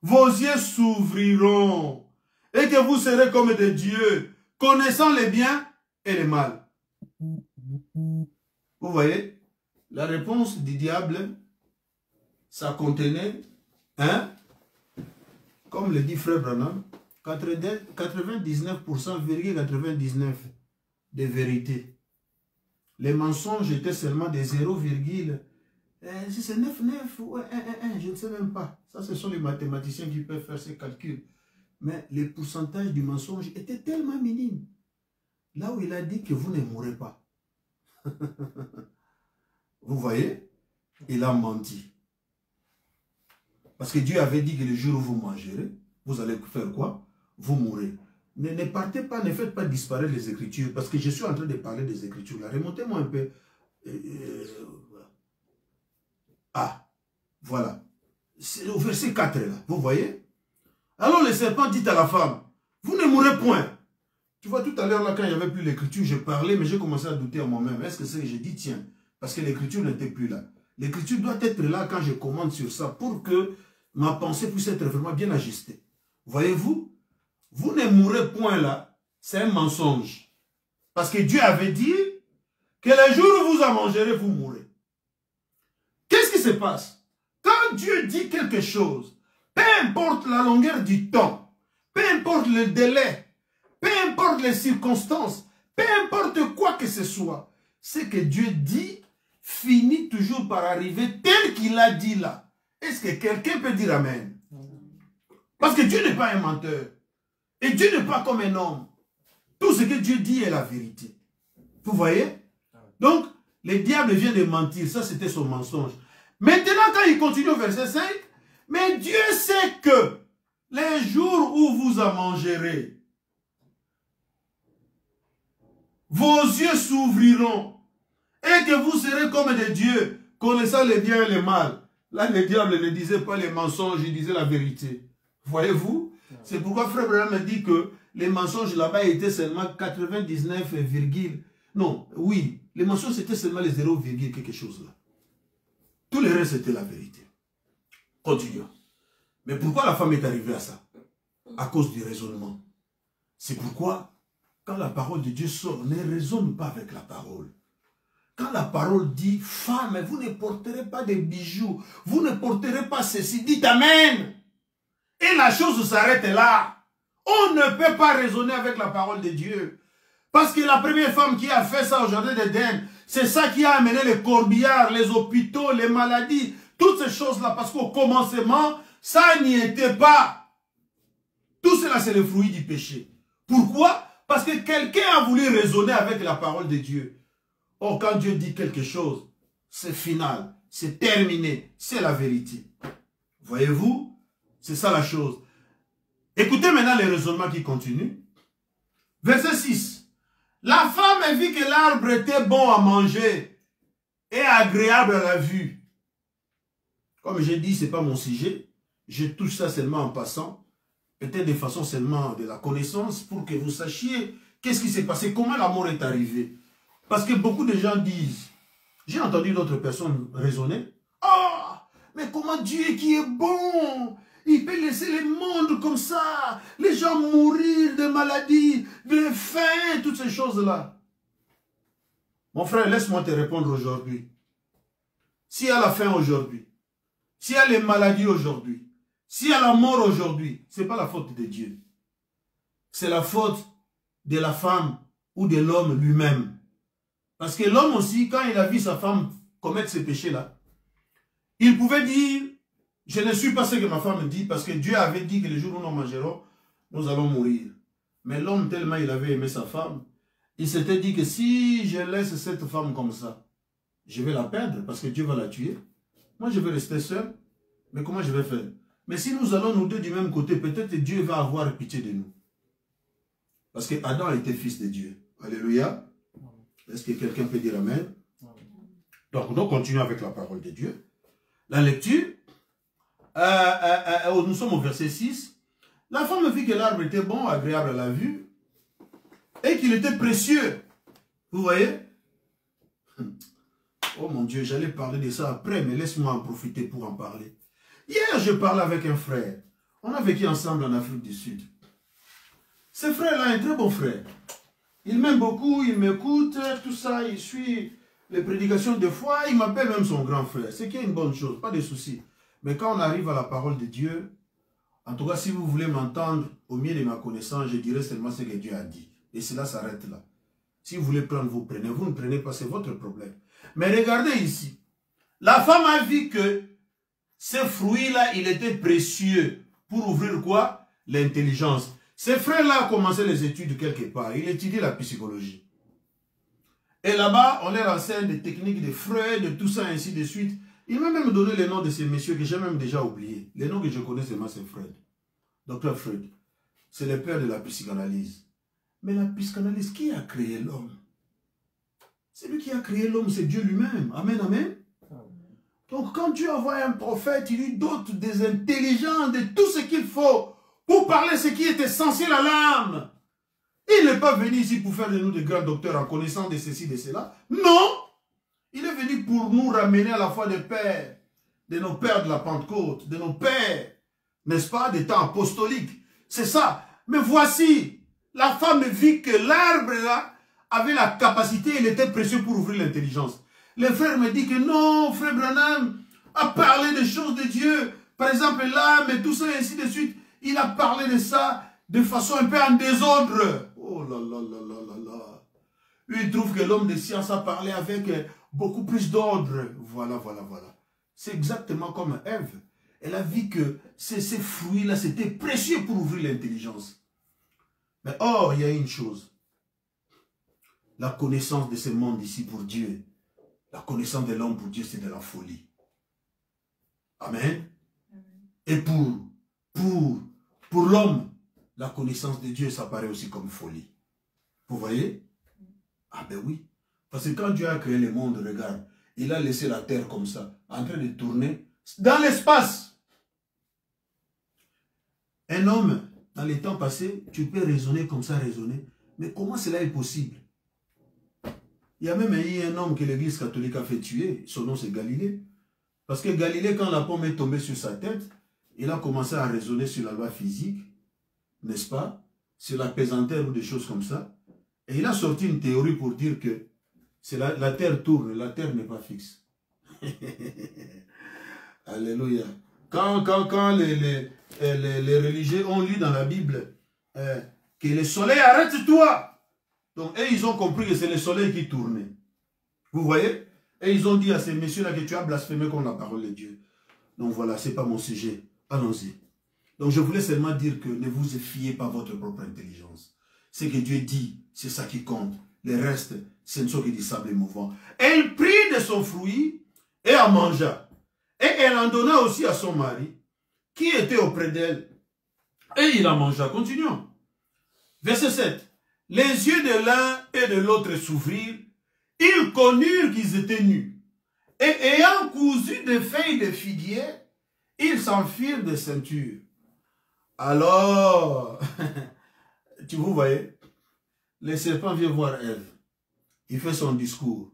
A: vos yeux s'ouvriront et que vous serez comme des dieux, connaissant les biens et les mal. Vous voyez, la réponse du diable, ça contenait, comme le dit Frère Branham, 99,99% de vérité. Les mensonges étaient seulement des 0, si c'est 9, 9 ou 1, 1, 1, je ne sais même pas. Ça, ce sont les mathématiciens qui peuvent faire ces calculs. Mais le pourcentage du mensonge était tellement minime. Là où il a dit que vous ne mourrez pas. Vous voyez, il a menti. Parce que Dieu avait dit que le jour où vous mangerez, vous allez faire quoi? Vous mourrez. Ne partez pas, ne faites pas disparaître les Écritures, parce que je suis en train de parler des Écritures là. Remontez-moi un peu. Ah, voilà. C'est au verset 4 là, vous voyez? Alors le serpent dit à la femme, vous ne mourrez point. Tu vois, tout à l'heure là, quand il n'y avait plus l'écriture, je parlais, mais j'ai commencé à douter en moi-même. Est-ce que c'est que j'ai dit, tiens, parce que l'écriture n'était plus là. L'écriture doit être là quand je commande sur ça, pour que ma pensée puisse être vraiment bien ajustée. Voyez-vous? Vous ne mourrez point là, c'est un mensonge. Parce que Dieu avait dit que le jour où vous en mangerez, vous mourrez. Qu'est-ce qui se passe? Quand Dieu dit quelque chose, peu importe la longueur du temps, peu importe le délai, peu importe les circonstances, peu importe quoi que ce soit, ce que Dieu dit finit toujours par arriver tel qu'il a dit là. Est-ce que quelqu'un peut dire Amen? Parce que Dieu n'est pas un menteur. Et Dieu n'est pas comme un homme. Tout ce que Dieu dit est la vérité. Vous voyez? Donc, le diable vient de mentir. Ça, c'était son mensonge. Maintenant, quand il continue au verset 5, mais Dieu sait que les jours où vous en mangerez, vos yeux s'ouvriront et que vous serez comme des dieux, connaissant le bien et le mal. Là, le diable ne disait pas les mensonges, il disait la vérité. Voyez-vous? C'est pourquoi Frère Branham me dit que les mensonges là-bas étaient seulement 99, non, oui, les mensonges c'était seulement les 0, quelque chose là. Tout le reste c'était la vérité. Continuons. Mais pourquoi la femme est arrivée à ça? À cause du raisonnement. C'est pourquoi, quand la parole de Dieu sort, ne raisonne pas avec la parole. Quand la parole dit, femme, vous ne porterez pas de bijoux, vous ne porterez pas ceci, dites Amen. Et la chose s'arrête là. On ne peut pas raisonner avec la parole de Dieu. Parce que la première femme qui a fait ça au jardin d'Éden, c'est ça qui a amené les corbillards, les hôpitaux, les maladies, toutes ces choses-là. Parce qu'au commencement, ça n'y était pas. Tout cela, c'est le fruit du péché. Pourquoi? Parce que quelqu'un a voulu raisonner avec la parole de Dieu. Or, quand Dieu dit quelque chose, c'est final, c'est terminé, c'est la vérité. Voyez-vous? C'est ça la chose. Écoutez maintenant les raisonnements qui continuent. Verset 6. La femme vit que l'arbre était bon à manger et agréable à la vue. Comme j'ai dit, ce n'est pas mon sujet. Je touche ça seulement en passant. Peut-être de façon seulement de la connaissance pour que vous sachiez qu'est-ce qui s'est passé, comment la mort est arrivée. Parce que beaucoup de gens disent, j'ai entendu d'autres personnes raisonner, oh, mais comment Dieu qui est bon, il peut laisser le monde comme ça, les gens mourir de maladies, de faim, toutes ces choses-là. Mon frère, laisse-moi te répondre aujourd'hui. S'il y a la faim aujourd'hui, s'il y a les maladies aujourd'hui, s'il y a la mort aujourd'hui, ce n'est pas la faute de Dieu. C'est la faute de la femme ou de l'homme lui-même. Parce que l'homme aussi, quand il a vu sa femme commettre ces péchés-là, il pouvait dire, je ne suis pas ce que ma femme dit, parce que Dieu avait dit que le jour où nous mangerons, nous allons mourir. Mais l'homme, tellement il avait aimé sa femme, il s'était dit que si je laisse cette femme comme ça, je vais la perdre, parce que Dieu va la tuer. Moi, je vais rester seul. Mais comment je vais faire? Mais si nous allons nous deux du même côté, peut-être Dieu va avoir pitié de nous. Parce que Adam était fils de Dieu. Alléluia. Est-ce que quelqu'un peut dire Amen? Donc, nous continuons avec la parole de Dieu. La lecture. Nous sommes au verset 6. La femme vit que l'arbre était bon, agréable à la vue, et qu'il était précieux. Vous voyez? Oh mon Dieu, j'allais parler de ça après, mais laisse-moi en profiter pour en parler. Hier, je parlais avec un frère. On a vécu ensemble en Afrique du Sud. Ce frère-là est un très bon frère. Il m'aime beaucoup, il m'écoute, tout ça, il suit les prédications de foi, il m'appelle même son grand frère. Ce qui est une bonne chose, pas de souci. Mais quand on arrive à la parole de Dieu, en tout cas, si vous voulez m'entendre, au milieu de ma connaissance, je dirai seulement ce que Dieu a dit. Et cela s'arrête là. Si vous voulez prendre, vous prenez. Vous ne prenez pas, c'est votre problème. Mais regardez ici. La femme a vu que ce fruit-là, il était précieux. Pour ouvrir quoi? L'intelligence. Ce frère-là a commencé les études quelque part. Il étudie la psychologie. Et là-bas, on leur enseigne des techniques de Freud, de tout ça, ainsi de suite. Il m'a même donné les noms de ces messieurs que j'ai même déjà oubliés. Les noms que je connais seulement, c'est Freud. Docteur Freud. C'est le père de la psychanalyse. Mais la psychanalyse, qui a créé l'homme? C'est lui qui a créé l'homme, c'est Dieu lui-même. Amen, amen. Donc quand Dieu envoie un prophète, il lui dote des intelligences, de tout ce qu'il faut pour parler ce qui est essentiel à l'âme. Il n'est pas venu ici pour faire de nous de grands docteurs en connaissant de ceci, de cela. Non! Il est venu pour nous ramener à la foi des pères, de nos pères de la Pentecôte, de nos pères, n'est-ce pas, des temps apostoliques. C'est ça. Mais voici, la femme vit que l'arbre là avait la capacité, il était précieux pour ouvrir l'intelligence. Le frère me dit que non, frère Branham a parlé des choses de Dieu. Par exemple, l'âme et tout ça, et ainsi de suite. Il a parlé de ça de façon un peu en désordre. Oh là là là là là là. Lui, il trouve que l'homme de science a parlé avec beaucoup plus d'ordre. Voilà, voilà, voilà. C'est exactement comme Ève. Elle a vu que ces fruits-là, c'était précieux pour ouvrir l'intelligence. Mais or, il y a une chose. La connaissance de ce monde ici pour Dieu, la connaissance de l'homme pour Dieu, c'est de la folie. Amen. Et pour l'homme, la connaissance de Dieu, ça paraît aussi comme folie. Vous voyez? Ah ben oui. Parce que quand Dieu a créé le monde, regarde, il a laissé la terre comme ça, en train de tourner dans l'espace. Un homme, dans les temps passés, tu peux raisonner comme ça, raisonner. Mais comment cela est possible? Il y a même eu un homme que l'église catholique a fait tuer, son nom c'est Galilée. Parce que Galilée, quand la pomme est tombée sur sa tête, il a commencé à raisonner sur la loi physique, n'est-ce pas? Sur la pesanteur ou des choses comme ça. Et il a sorti une théorie pour dire que la terre tourne, la terre n'est pas fixe. Alléluia. Quand les religieux ont lu dans la Bible que le soleil arrête-toi. Donc, et ils ont compris que c'est le soleil qui tournait. Vous voyez? Et ils ont dit à ces messieurs-là que tu as blasphémé contre la parole de Dieu. Donc voilà, ce n'est pas mon sujet. Allons-y. Donc je voulais seulement dire que ne vous fiez pas à votre propre intelligence. Ce que Dieu dit, c'est ça qui compte. Le reste, ce ne sont que du sable mouvant. Elle prit de son fruit et en mangea. Et elle en donna aussi à son mari, qui était auprès d'elle. Et il en mangea. Continuons. Verset 7. Les yeux de l'un et de l'autre s'ouvrirent. Ils connurent qu'ils étaient nus. Et ayant cousu des feuilles de figuier, ils s'en firent des ceintures. Alors, vous voyez, le serpent vient voir Ève. Il fait son discours.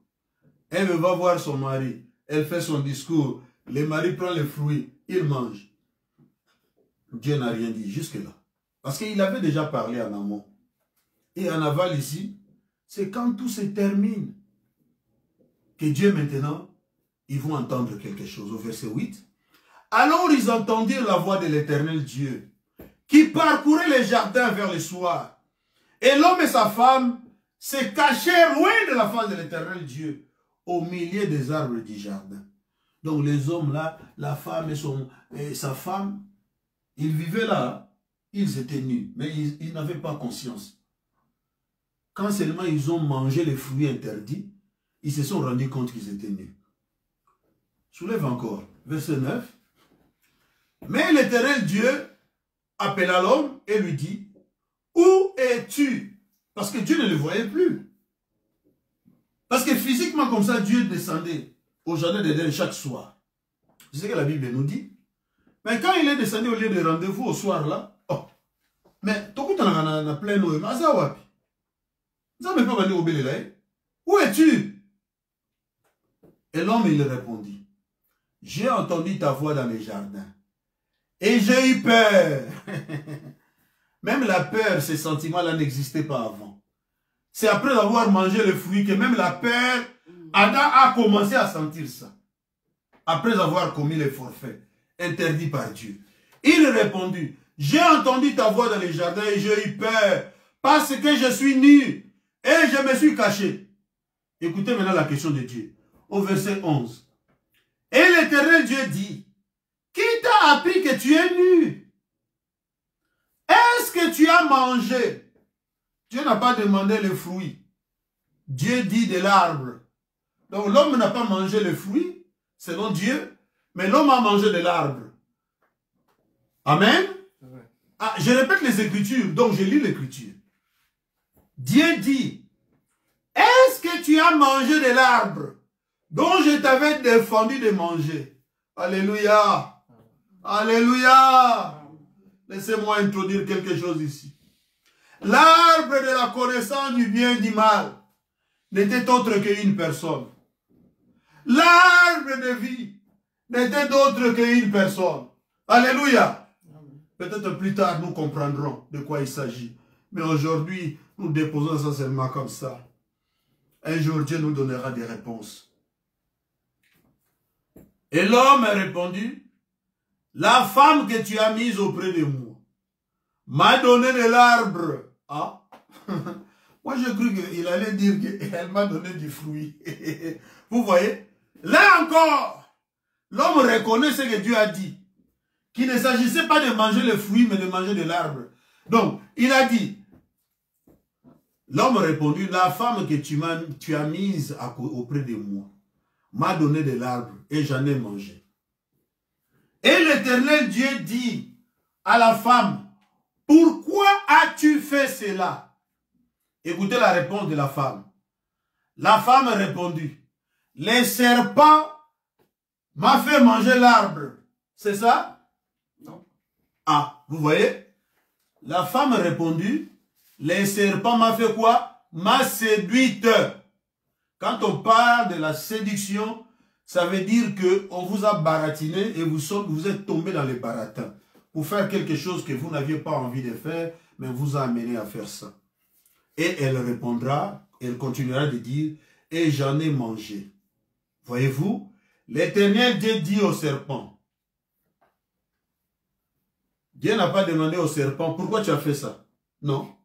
A: Ève va voir son mari. Elle fait son discours. Le mari prend les fruits. Il mange. Dieu n'a rien dit jusque-là. Parce qu'il avait déjà parlé en amont. Et en aval ici, c'est quand tout se termine que Dieu maintenant, ils vont entendre quelque chose. Au verset 8. Alors ils entendirent la voix de l'Éternel Dieu qui parcourait les jardins vers le soir. Et l'homme et sa femme se cachèrent loin de la face de l'Éternel Dieu, au milieu des arbres du jardin. Donc les hommes là, la femme et sa femme, ils vivaient là, ils étaient nus, mais ils n'avaient pas conscience. Quand seulement ils ont mangé les fruits interdits, ils se sont rendus compte qu'ils étaient nus. Soulève encore, verset 9. Mais l'Éternel Dieu appela l'homme et lui dit, où es-tu? Parce que Dieu ne le voyait plus. Parce que physiquement comme ça, Dieu descendait au jardin d'Éden chaque soir. C'est ce que la Bible nous dit. Mais quand il est descendu au lieu de rendez-vous au soir là, oh, mais tout le monde a plein d'eau. Où es-tu? Et l'homme il répondit, j'ai entendu ta voix dans les jardins et j'ai eu peur. Même la peur, ces sentiments-là n'existaient pas avant. C'est après avoir mangé le fruit que même la peur, Adam a commencé à sentir ça. Après avoir commis les forfaits interdits par Dieu. Il répondit, j'ai entendu ta voix dans les jardins et j'ai eu peur parce que je suis nu et je me suis caché. Écoutez maintenant la question de Dieu. Au verset 11. Et l'Éternel Dieu dit, qui t'a appris que tu es nu? Est-ce que tu as mangé? Dieu n'a pas demandé le fruit. Dieu dit de l'arbre. Donc l'homme n'a pas mangé le fruit, selon Dieu, mais l'homme a mangé de l'arbre. Amen. Ah, je répète les Écritures, donc je lis l'Écriture. Dieu dit, est-ce que tu as mangé de l'arbre dont je t'avais défendu de manger? Alléluia. Alléluia. Laissez-moi introduire quelque chose ici. L'arbre de la connaissance du bien et du mal n'était autre qu'une personne. L'arbre de vie n'était autre qu'une personne. Alléluia. Peut-être plus tard, nous comprendrons de quoi il s'agit. Mais aujourd'hui, nous déposons ça seulement comme ça. Un jour, Dieu nous donnera des réponses. Et l'homme a répondu, la femme que tu as mise auprès de moi m'a donné de l'arbre. Ah, moi je cru qu'il allait dire qu'elle m'a donné du fruit. Vous voyez? Là encore, l'homme reconnaît ce que Dieu a dit. Qu'il ne s'agissait pas de manger le fruit, mais de manger de l'arbre. Donc, il a dit, l'homme a répondu, la femme que tu as mise auprès de moi m'a donné de l'arbre et j'en ai mangé. Et l'Éternel Dieu dit à la femme, pourquoi as-tu fait cela? Écoutez la réponse de la femme. La femme a répondu, le serpent m'a fait manger l'arbre. C'est ça? Non. Ah, vous voyez? La femme a répondu, le serpent m'a fait quoi? M'a séduite. Quand on parle de la séduction, ça veut dire qu'on vous a baratiné et vous êtes tombé dans les baratins pour faire quelque chose que vous n'aviez pas envie de faire, mais vous a amené à faire ça. Et elle répondra, elle continuera de dire, et j'en ai mangé. Voyez-vous, l'Éternel Dieu dit au serpent, Dieu n'a pas demandé au serpent, pourquoi tu as fait ça? Non.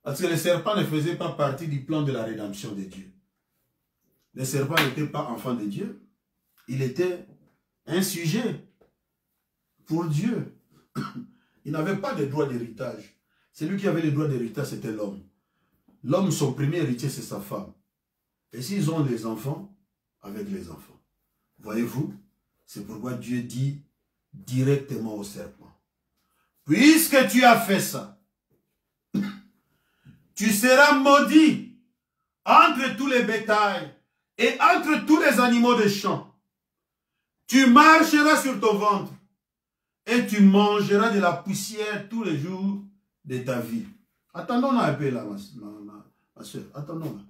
A: Parce que le serpent ne faisait pas partie du plan de la rédemption de Dieu. Le serpent n'était pas enfant de Dieu. Il était un sujet pour Dieu. Il n'avait pas de droit d'héritage. Celui qui avait le droit d'héritage, c'était l'homme. L'homme, son premier héritier, c'est sa femme. Et s'ils ont des enfants, avec les enfants. Voyez-vous, c'est pourquoi Dieu dit directement au serpent, puisque tu as fait ça, tu seras maudit entre tous les bétails et entre tous les animaux des champs. Tu marcheras sur ton ventre et tu mangeras de la poussière tous les jours de ta vie. Attendons un peu là, ma soeur, attendons là.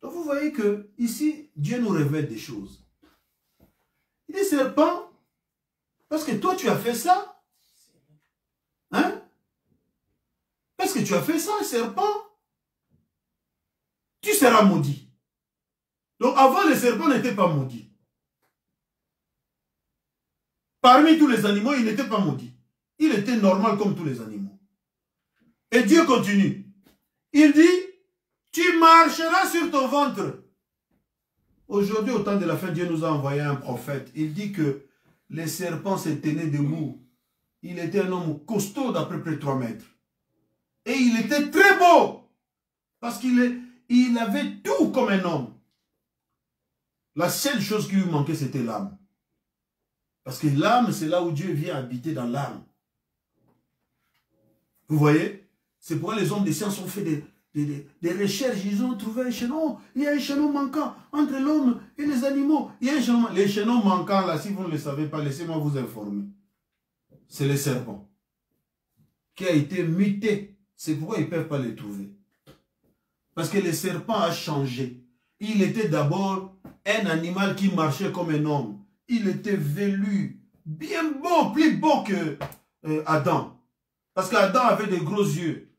A: Donc vous voyez que ici, Dieu nous révèle des choses. Il dit, serpent, parce que toi tu as fait ça. Hein? Parce que tu as fait ça, serpent. Tu seras maudit. Donc avant, le serpent n'était pas maudit. Parmi tous les animaux, il n'était pas maudit. Il était normal comme tous les animaux. Et Dieu continue. Il dit, tu marcheras sur ton ventre. Aujourd'hui, au temps de la fin, Dieu nous a envoyé un prophète. Il dit que les serpents se tenaient debout. Il était un homme costaud d'à peu près 3 mètres. Et il était très beau. Parce qu'il avait tout comme un homme. La seule chose qui lui manquait, c'était l'âme. Parce que l'âme, c'est là où Dieu vient habiter dans l'âme. Vous voyez? C'est pourquoi les hommes des sciences ont fait des recherches. Ils ont trouvé un chaînon. Il y a un chaînon manquant entre l'homme et les animaux. Il y a un chaînon. Les chaînons manquants, là, si vous ne le savez pas, laissez-moi vous informer. C'est le serpent qui a été muté. C'est pourquoi ils ne peuvent pas le trouver. Parce que le serpent a changé. Il était d'abord un animal qui marchait comme un homme. Il était velu, bien beau, plus beau que Adam. Parce qu'Adam avait des gros yeux.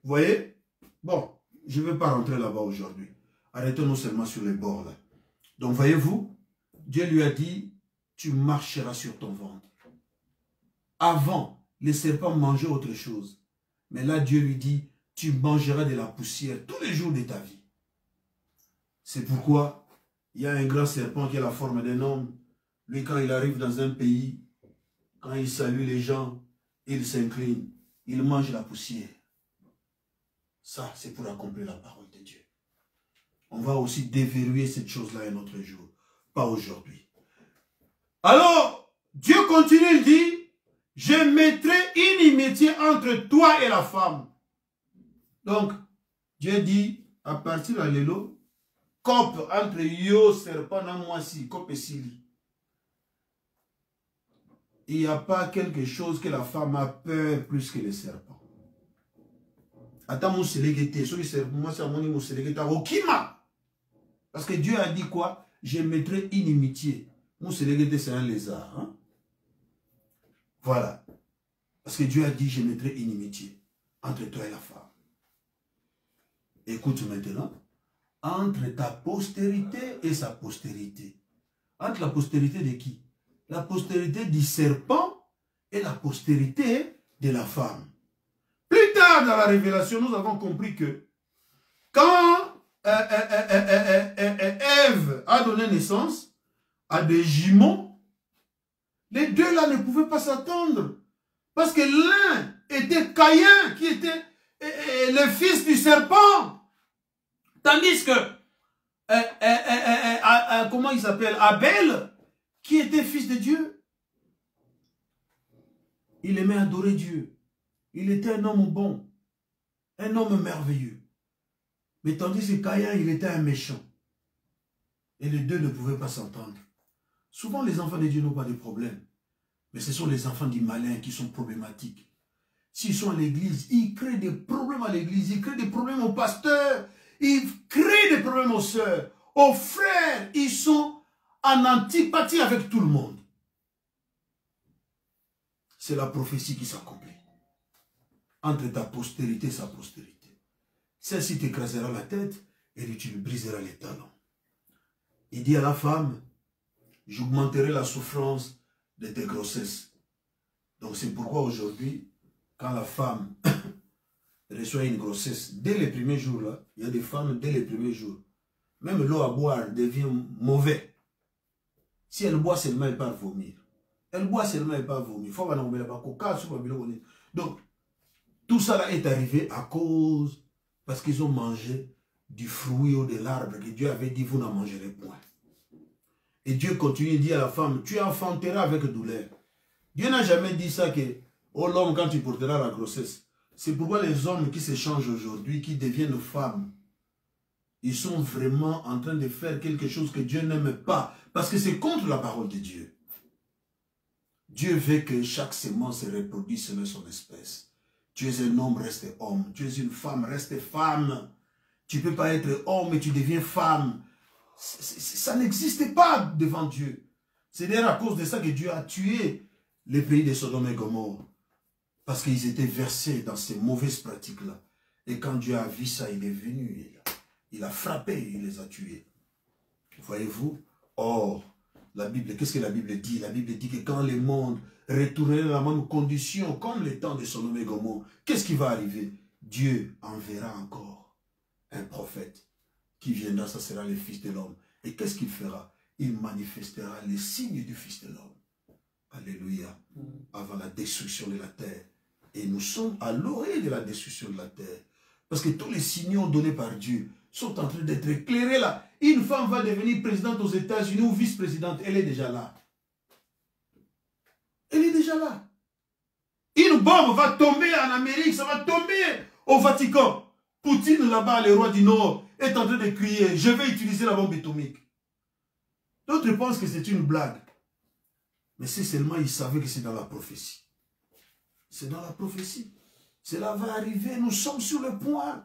A: Vous voyez? Bon, je ne vais pas rentrer là-bas aujourd'hui. Arrêtons-nous seulement sur les bords là. Donc voyez-vous, Dieu lui a dit, tu marcheras sur ton ventre. Avant, les serpents mangeaient autre chose. Mais là, Dieu lui dit, tu mangeras de la poussière tous les jours de ta vie. C'est pourquoi il y a un grand serpent qui a la forme d'un homme. Lui, quand il arrive dans un pays, quand il salue les gens, il s'incline, il mange la poussière. Ça, c'est pour accomplir la parole de Dieu. On va aussi déverrouiller cette chose-là un autre jour. Pas aujourd'hui. Alors, Dieu continue, il dit, je mettrai inimitié entre toi et la femme. Donc, Dieu dit, à partir de l'élo, cop entre yo, serpent, na moi si, cop et sili. Il n'y a pas quelque chose que la femme a peur plus que le serpent. Attends, mon séléguété, celui serpent, moi c'est mon séléguété, okima. Parce que Dieu a dit quoi? Je mettrai inimitié. Mon séléguété, c'est un lézard. Hein? Voilà. Parce que Dieu a dit, je mettrai inimitié entre toi et la femme. Écoute maintenant, entre ta postérité et sa postérité. Entre la postérité de qui? La postérité du serpent et la postérité de la femme. Plus tard dans la révélation, nous avons compris que quand Ève a donné naissance à des jumeaux, les deux là ne pouvaient pas s'attendre. Parce que l'un était Caïn, qui était le fils du serpent. Tandis que, comment il s'appelle, Abel, qui était fils de Dieu. Il aimait adorer Dieu. Il était un homme bon, un homme merveilleux. Mais tandis que Caïn, il était un méchant. Et les deux ne pouvaient pas s'entendre. Souvent, les enfants de Dieu n'ont pas de problème. Mais ce sont les enfants du malin qui sont problématiques. S'ils sont à l'église, ils créent des problèmes à l'église, ils créent des problèmes aux pasteurs, ils créent des problèmes aux sœurs, aux frères. Ils sont en antipathie avec tout le monde. C'est la prophétie qui s'accomplit. Entre ta postérité et sa postérité. Celle-ci t'écrasera la tête et tu lui briseras les talons. Il dit à la femme, j'augmenterai la souffrance de tes grossesses. Donc c'est pourquoi aujourd'hui, quand la femme reçoit une grossesse, dès les premiers jours, là, il y a des femmes, dès les premiers jours, même l'eau à boire devient mauvais. Si elle boit seulement, elle part vomir. Elle boit seulement, elle part vomir. Donc, tout ça là est arrivé à cause, parce qu'ils ont mangé du fruit ou de l'arbre que Dieu avait dit, vous n'en mangerez point. Et Dieu continue de dire à la femme, tu enfanteras avec douleur. Dieu n'a jamais dit ça que, oh l'homme, quand tu porteras la grossesse. C'est pourquoi les hommes qui se changent aujourd'hui, qui deviennent femmes, ils sont vraiment en train de faire quelque chose que Dieu n'aime pas. Parce que c'est contre la parole de Dieu. Dieu veut que chaque sémence se reproduise selon son espèce. Tu es un homme, reste homme. Tu es une femme, reste femme. Tu ne peux pas être homme et tu deviens femme. Ça n'existe pas devant Dieu. C'est d'ailleurs à cause de ça que Dieu a tué les pays de Sodome et Gomorrhe. Parce qu'ils étaient versés dans ces mauvaises pratiques-là. Et quand Dieu a vu ça, il est venu. Il a frappé, il les a tués. Voyez-vous? Or, la Bible, qu'est-ce que la Bible dit? La Bible dit que quand le monde retournerait dans la même condition, comme les temps de Sodome et Gomorrhe, qu'est-ce qui va arriver? Dieu enverra encore un prophète qui viendra, ça sera le Fils de l'homme. Et qu'est-ce qu'il fera? Il manifestera les signes du Fils de l'homme. Alléluia. Avant la destruction de la terre. Et nous sommes à l'orée de la destruction de la terre. Parce que tous les signaux donnés par Dieu sont en train d'être éclairés là. Une femme va devenir présidente aux États-Unis ou vice-présidente. Elle est déjà là. Elle est déjà là. Une bombe va tomber en Amérique, ça va tomber au Vatican. Poutine là-bas, le roi du Nord, est en train de crier, je vais utiliser la bombe atomique. D'autres pensent que c'est une blague. Mais c'est seulement ils savaient que c'est dans la prophétie. C'est dans la prophétie. Cela va arriver, nous sommes sur le point.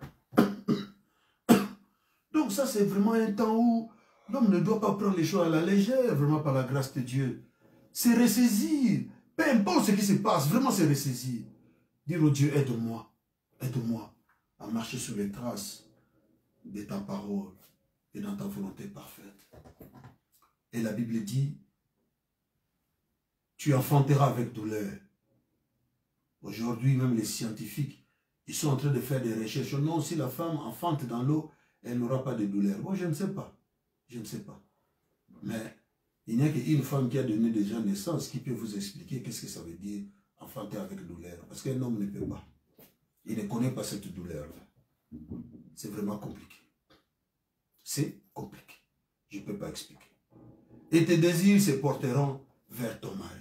A: Donc ça c'est vraiment un temps où l'homme ne doit pas prendre les choses à la légère, vraiment par la grâce de Dieu. C'est ressaisir. Peu importe ce qui se passe, vraiment c'est ressaisir. Dire au Dieu, aide-moi à marcher sur les traces de ta parole et dans ta volonté parfaite. Et la Bible dit, tu enfanteras avec douleur. Aujourd'hui, même les scientifiques, ils sont en train de faire des recherches. Non, si la femme enfante dans l'eau, elle n'aura pas de douleur. Moi, je ne sais pas. Je ne sais pas. Mais il n'y a qu'une femme qui a donné déjà naissance qui peut vous expliquer qu'est-ce que ça veut dire enfanter avec douleur. Parce qu'un homme ne peut pas. Il ne connaît pas cette douleur-là. C'est vraiment compliqué. C'est compliqué. Je ne peux pas expliquer. Et tes désirs se porteront vers ton mari.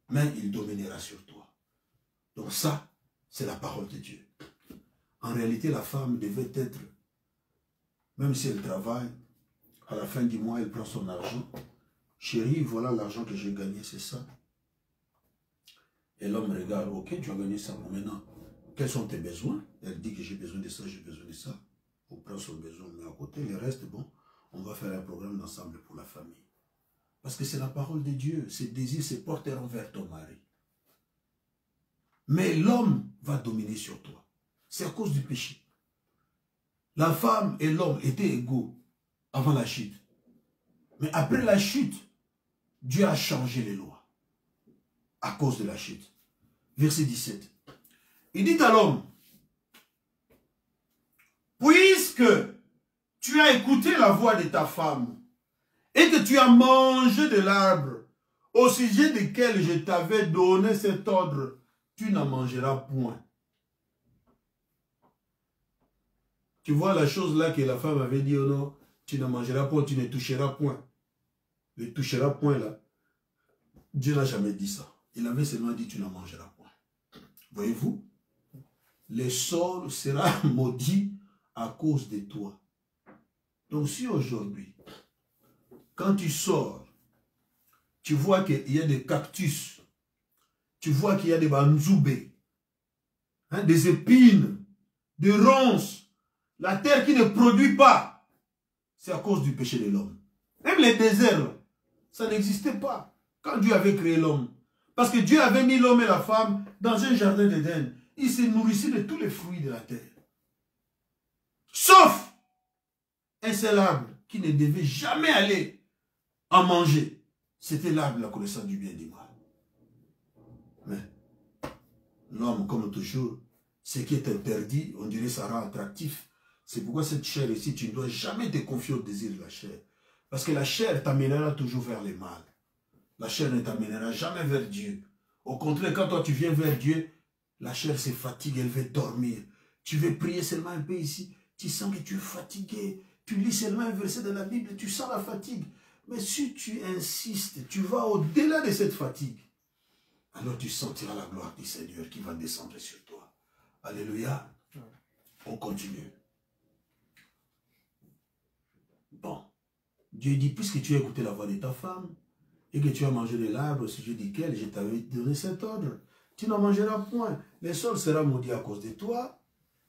A: Mais il dominera sur toi. Donc ça, c'est la parole de Dieu. En réalité, la femme devait être, même si elle travaille, à la fin du mois, elle prend son argent. Chérie, voilà l'argent que j'ai gagné, c'est ça. Et l'homme regarde, ok, tu as gagné ça. Bon, maintenant, quels sont tes besoins? Elle dit que j'ai besoin de ça, j'ai besoin de ça. On prend son besoin, mais à côté, le reste, bon, on va faire un programme d'ensemble pour la famille. Parce que c'est la parole de Dieu. Ses désirs se porteront vers ton mari. Mais l'homme va dominer sur toi. C'est à cause du péché. La femme et l'homme étaient égaux avant la chute. Mais après la chute, Dieu a changé les lois. À cause de la chute. Verset 17. Il dit à l'homme, puisque tu as écouté la voix de ta femme et que tu as mangé de l'arbre au sujet duquel je t'avais donné cet ordre, tu n'en mangeras point. Tu vois la chose là que la femme avait dit, oh non, tu ne mangeras point, tu ne toucheras point. Le toucheras point là, Dieu n'a jamais dit ça. Il avait seulement dit, tu n'en mangeras point. Voyez-vous, le sol sera maudit à cause de toi. Donc si aujourd'hui, quand tu sors, tu vois qu'il y a des cactus, tu vois qu'il y a des banzoubés, hein, des épines, des ronces, la terre qui ne produit pas, c'est à cause du péché de l'homme. Même les déserts, ça n'existait pas quand Dieu avait créé l'homme. Parce que Dieu avait mis l'homme et la femme dans un jardin d'Éden. Ils se nourrissaient de tous les fruits de la terre. Sauf un seul arbre qui ne devait jamais aller en manger. C'était l'arbre de la connaissance du bien et du mal. Mais l'homme, comme toujours, ce qui est interdit, on dirait ça rend attractif. C'est pourquoi cette chair ici, tu ne dois jamais te confier au désir de la chair. Parce que la chair t'amènera toujours vers le mal. La chair ne t'amènera jamais vers Dieu. Au contraire, quand toi tu viens vers Dieu, la chair se fatigue, elle veut dormir. Tu veux prier seulement un peu ici, tu sens que tu es fatigué. Tu lis seulement un verset de la Bible, tu sens la fatigue. Mais si tu insistes, tu vas au-delà de cette fatigue. Alors tu sentiras la gloire du Seigneur qui va descendre sur toi. Alléluia. On continue. Bon. Dieu dit, puisque tu as écouté la voix de ta femme, et que tu as mangé de l'arbre au sujet duquel je t'avais donné cet ordre, tu n'en mangeras point. Le sol sera maudit à cause de toi.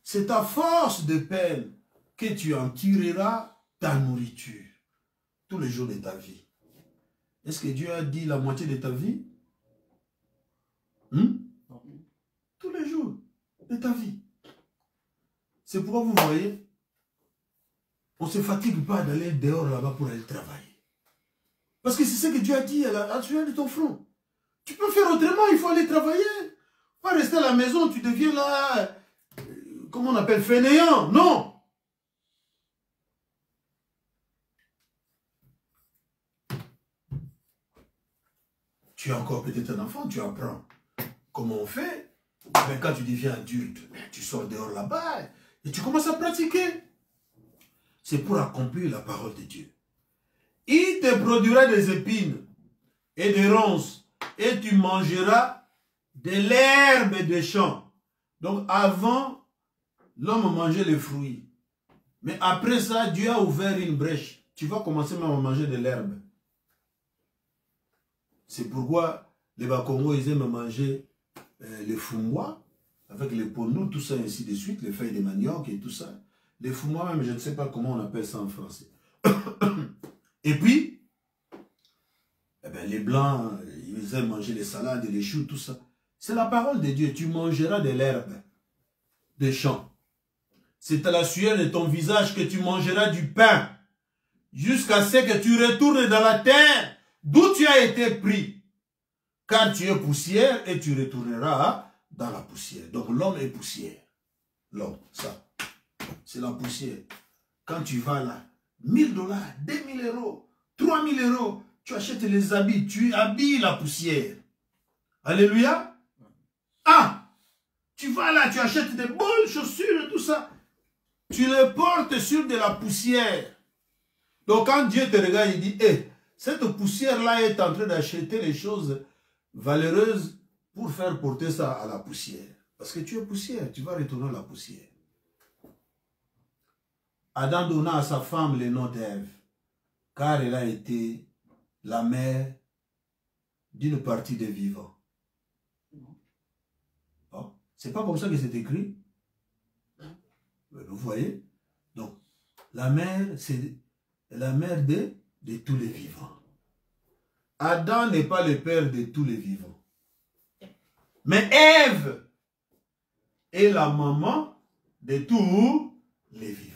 A: C'est à force de peine que tu en tireras ta nourriture tous les jours de ta vie. Est-ce que Dieu a dit la moitié de ta vie? Tous les jours de ta vie. C'est pourquoi vous voyez, on ne se fatigue pas d'aller dehors là-bas pour aller travailler. Parce que c'est ce que Dieu a dit à la sueur de ton front. Tu peux faire autrement, il faut aller travailler. Pas rester à la maison, tu deviens là, comment on appelle, fainéant. Non. Tu es encore peut-être un enfant, tu apprends comment on fait. Mais quand tu deviens adulte, tu sors dehors là-bas et tu commences à pratiquer. C'est pour accomplir la parole de Dieu. Il te produira des épines et des ronces, et tu mangeras de l'herbe des champs. Donc avant, l'homme mangeait les fruits. Mais après ça, Dieu a ouvert une brèche. Tu vas commencer même à manger de l'herbe. C'est pourquoi les Bakongo, ils aiment manger les foumois, avec les ponous, tout ça, ainsi de suite, les feuilles de manioc et tout ça. Les foumois même, je ne sais pas comment on appelle ça en français. Et puis, eh bien, les blancs, ils aiment manger les salades et les choux, tout ça. C'est la parole de Dieu. Tu mangeras de l'herbe des champs. C'est à la sueur de ton visage que tu mangeras du pain, jusqu'à ce que tu retournes dans la terre d'où tu as été pris. Car tu es poussière et tu retourneras dans la poussière. Donc l'homme est poussière. L'homme, ça, c'est la poussière. Quand tu vas là, 1000 $, 2000 €, 3000 €, tu achètes les habits, tu habilles la poussière. Alléluia. Ah, tu vas là, tu achètes des bonnes chaussures et tout ça. Tu les portes sur de la poussière. Donc quand Dieu te regarde, il dit, hey, cette poussière-là est en train d'acheter les choses valeureuses pour faire porter ça à la poussière. Parce que tu es poussière, tu vas retourner à la poussière. Adam donna à sa femme le nom d'Ève, car elle a été la mère d'une partie des vivants. Oh, c'est pas comme ça que c'est écrit. Vous voyez? Donc, la mère, c'est la mère de tous les vivants. Adam n'est pas le père de tous les vivants. Mais Ève est la maman de tous les vivants.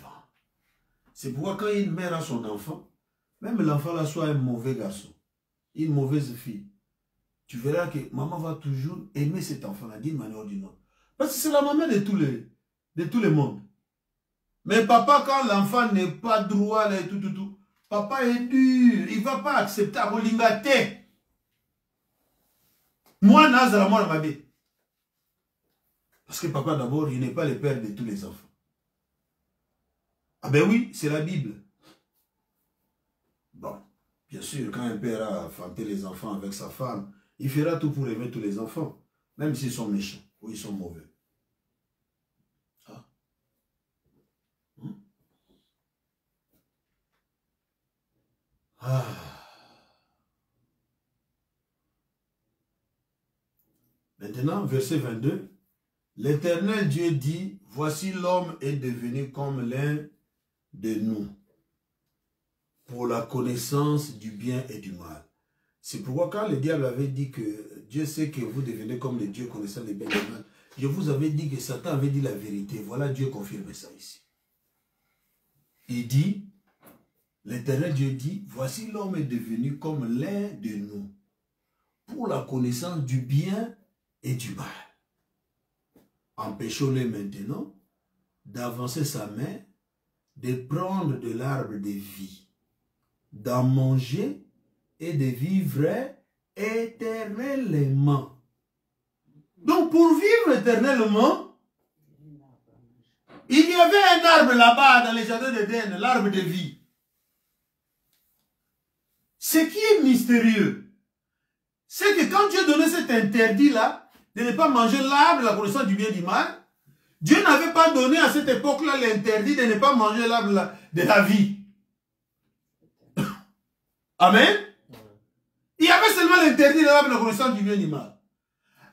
A: C'est pourquoi quand une mère a son enfant, même l'enfant là soit un mauvais garçon, une mauvaise fille, tu verras que maman va toujours aimer cet enfant-là d'une manière ou d'une autre. Parce que c'est la maman de tous les mondes. Mais papa, quand l'enfant n'est pas droit, là, et tout, papa est dur, il ne va pas accepter à Molingate. Moi, Nazara, moi, ma vie. Parce que papa, d'abord, il n'est pas le père de tous les enfants. Ah ben oui, c'est la Bible. Bon, bien sûr, quand un père a enfanté les enfants avec sa femme, il fera tout pour aimer tous les enfants, même s'ils sont méchants ou ils sont mauvais. Ah. Ah. Maintenant, verset 22. L'Éternel Dieu dit, voici l'homme est devenu comme l'un de nous, pour la connaissance du bien et du mal. C'est pourquoi quand le diable avait dit que Dieu sait que vous devenez comme les dieux connaissant le bien et le mal, je vous avais dit que Satan avait dit la vérité. Voilà, Dieu confirme ça ici. Il dit, l'Éternel Dieu dit, voici l'homme est devenu comme l'un de nous, pour la connaissance du bien et du mal. Empêchons-le maintenant d'avancer sa main, de prendre de l'arbre de vie, d'en manger et de vivre éternellement. Donc pour vivre éternellement, il y avait un arbre là-bas dans les jardins d'Éden, l'arbre de vie. Ce qui est mystérieux, c'est que quand Dieu donnait cet interdit-là, de ne pas manger l'arbre de la connaissance du bien et du mal, Dieu n'avait pas donné à cette époque-là l'interdit de ne pas manger l'arbre de la vie. Amen. Il y avait seulement l'interdit de l'arbre de la connaissance du bien et du mal.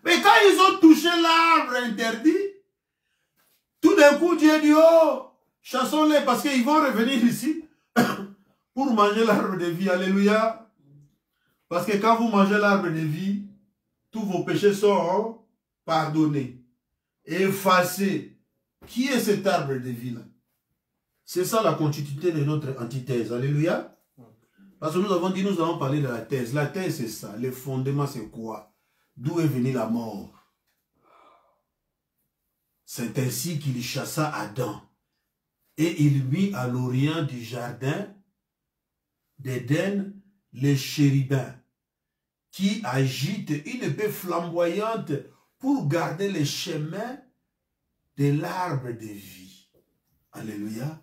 A: Mais quand ils ont touché l'arbre interdit, tout d'un coup Dieu dit, oh, chassons-les parce qu'ils vont revenir ici pour manger l'arbre de vie. Alléluia. Parce que quand vous mangez l'arbre de vie, tous vos péchés sont pardonnés, effacés. Qui est cet arbre de vie-là? C'est ça la continuité de notre antithèse. Alléluia. Parce que nous avons dit, nous allons parler de la thèse. La thèse, c'est ça. Le fondement, c'est quoi? D'où est venue la mort? C'est ainsi qu'il chassa Adam. Et il mit à l'orient du jardin d'Éden les chérubins, qui agitent une épée flamboyante pour garder les chemins de l'arbre de vie. Alléluia.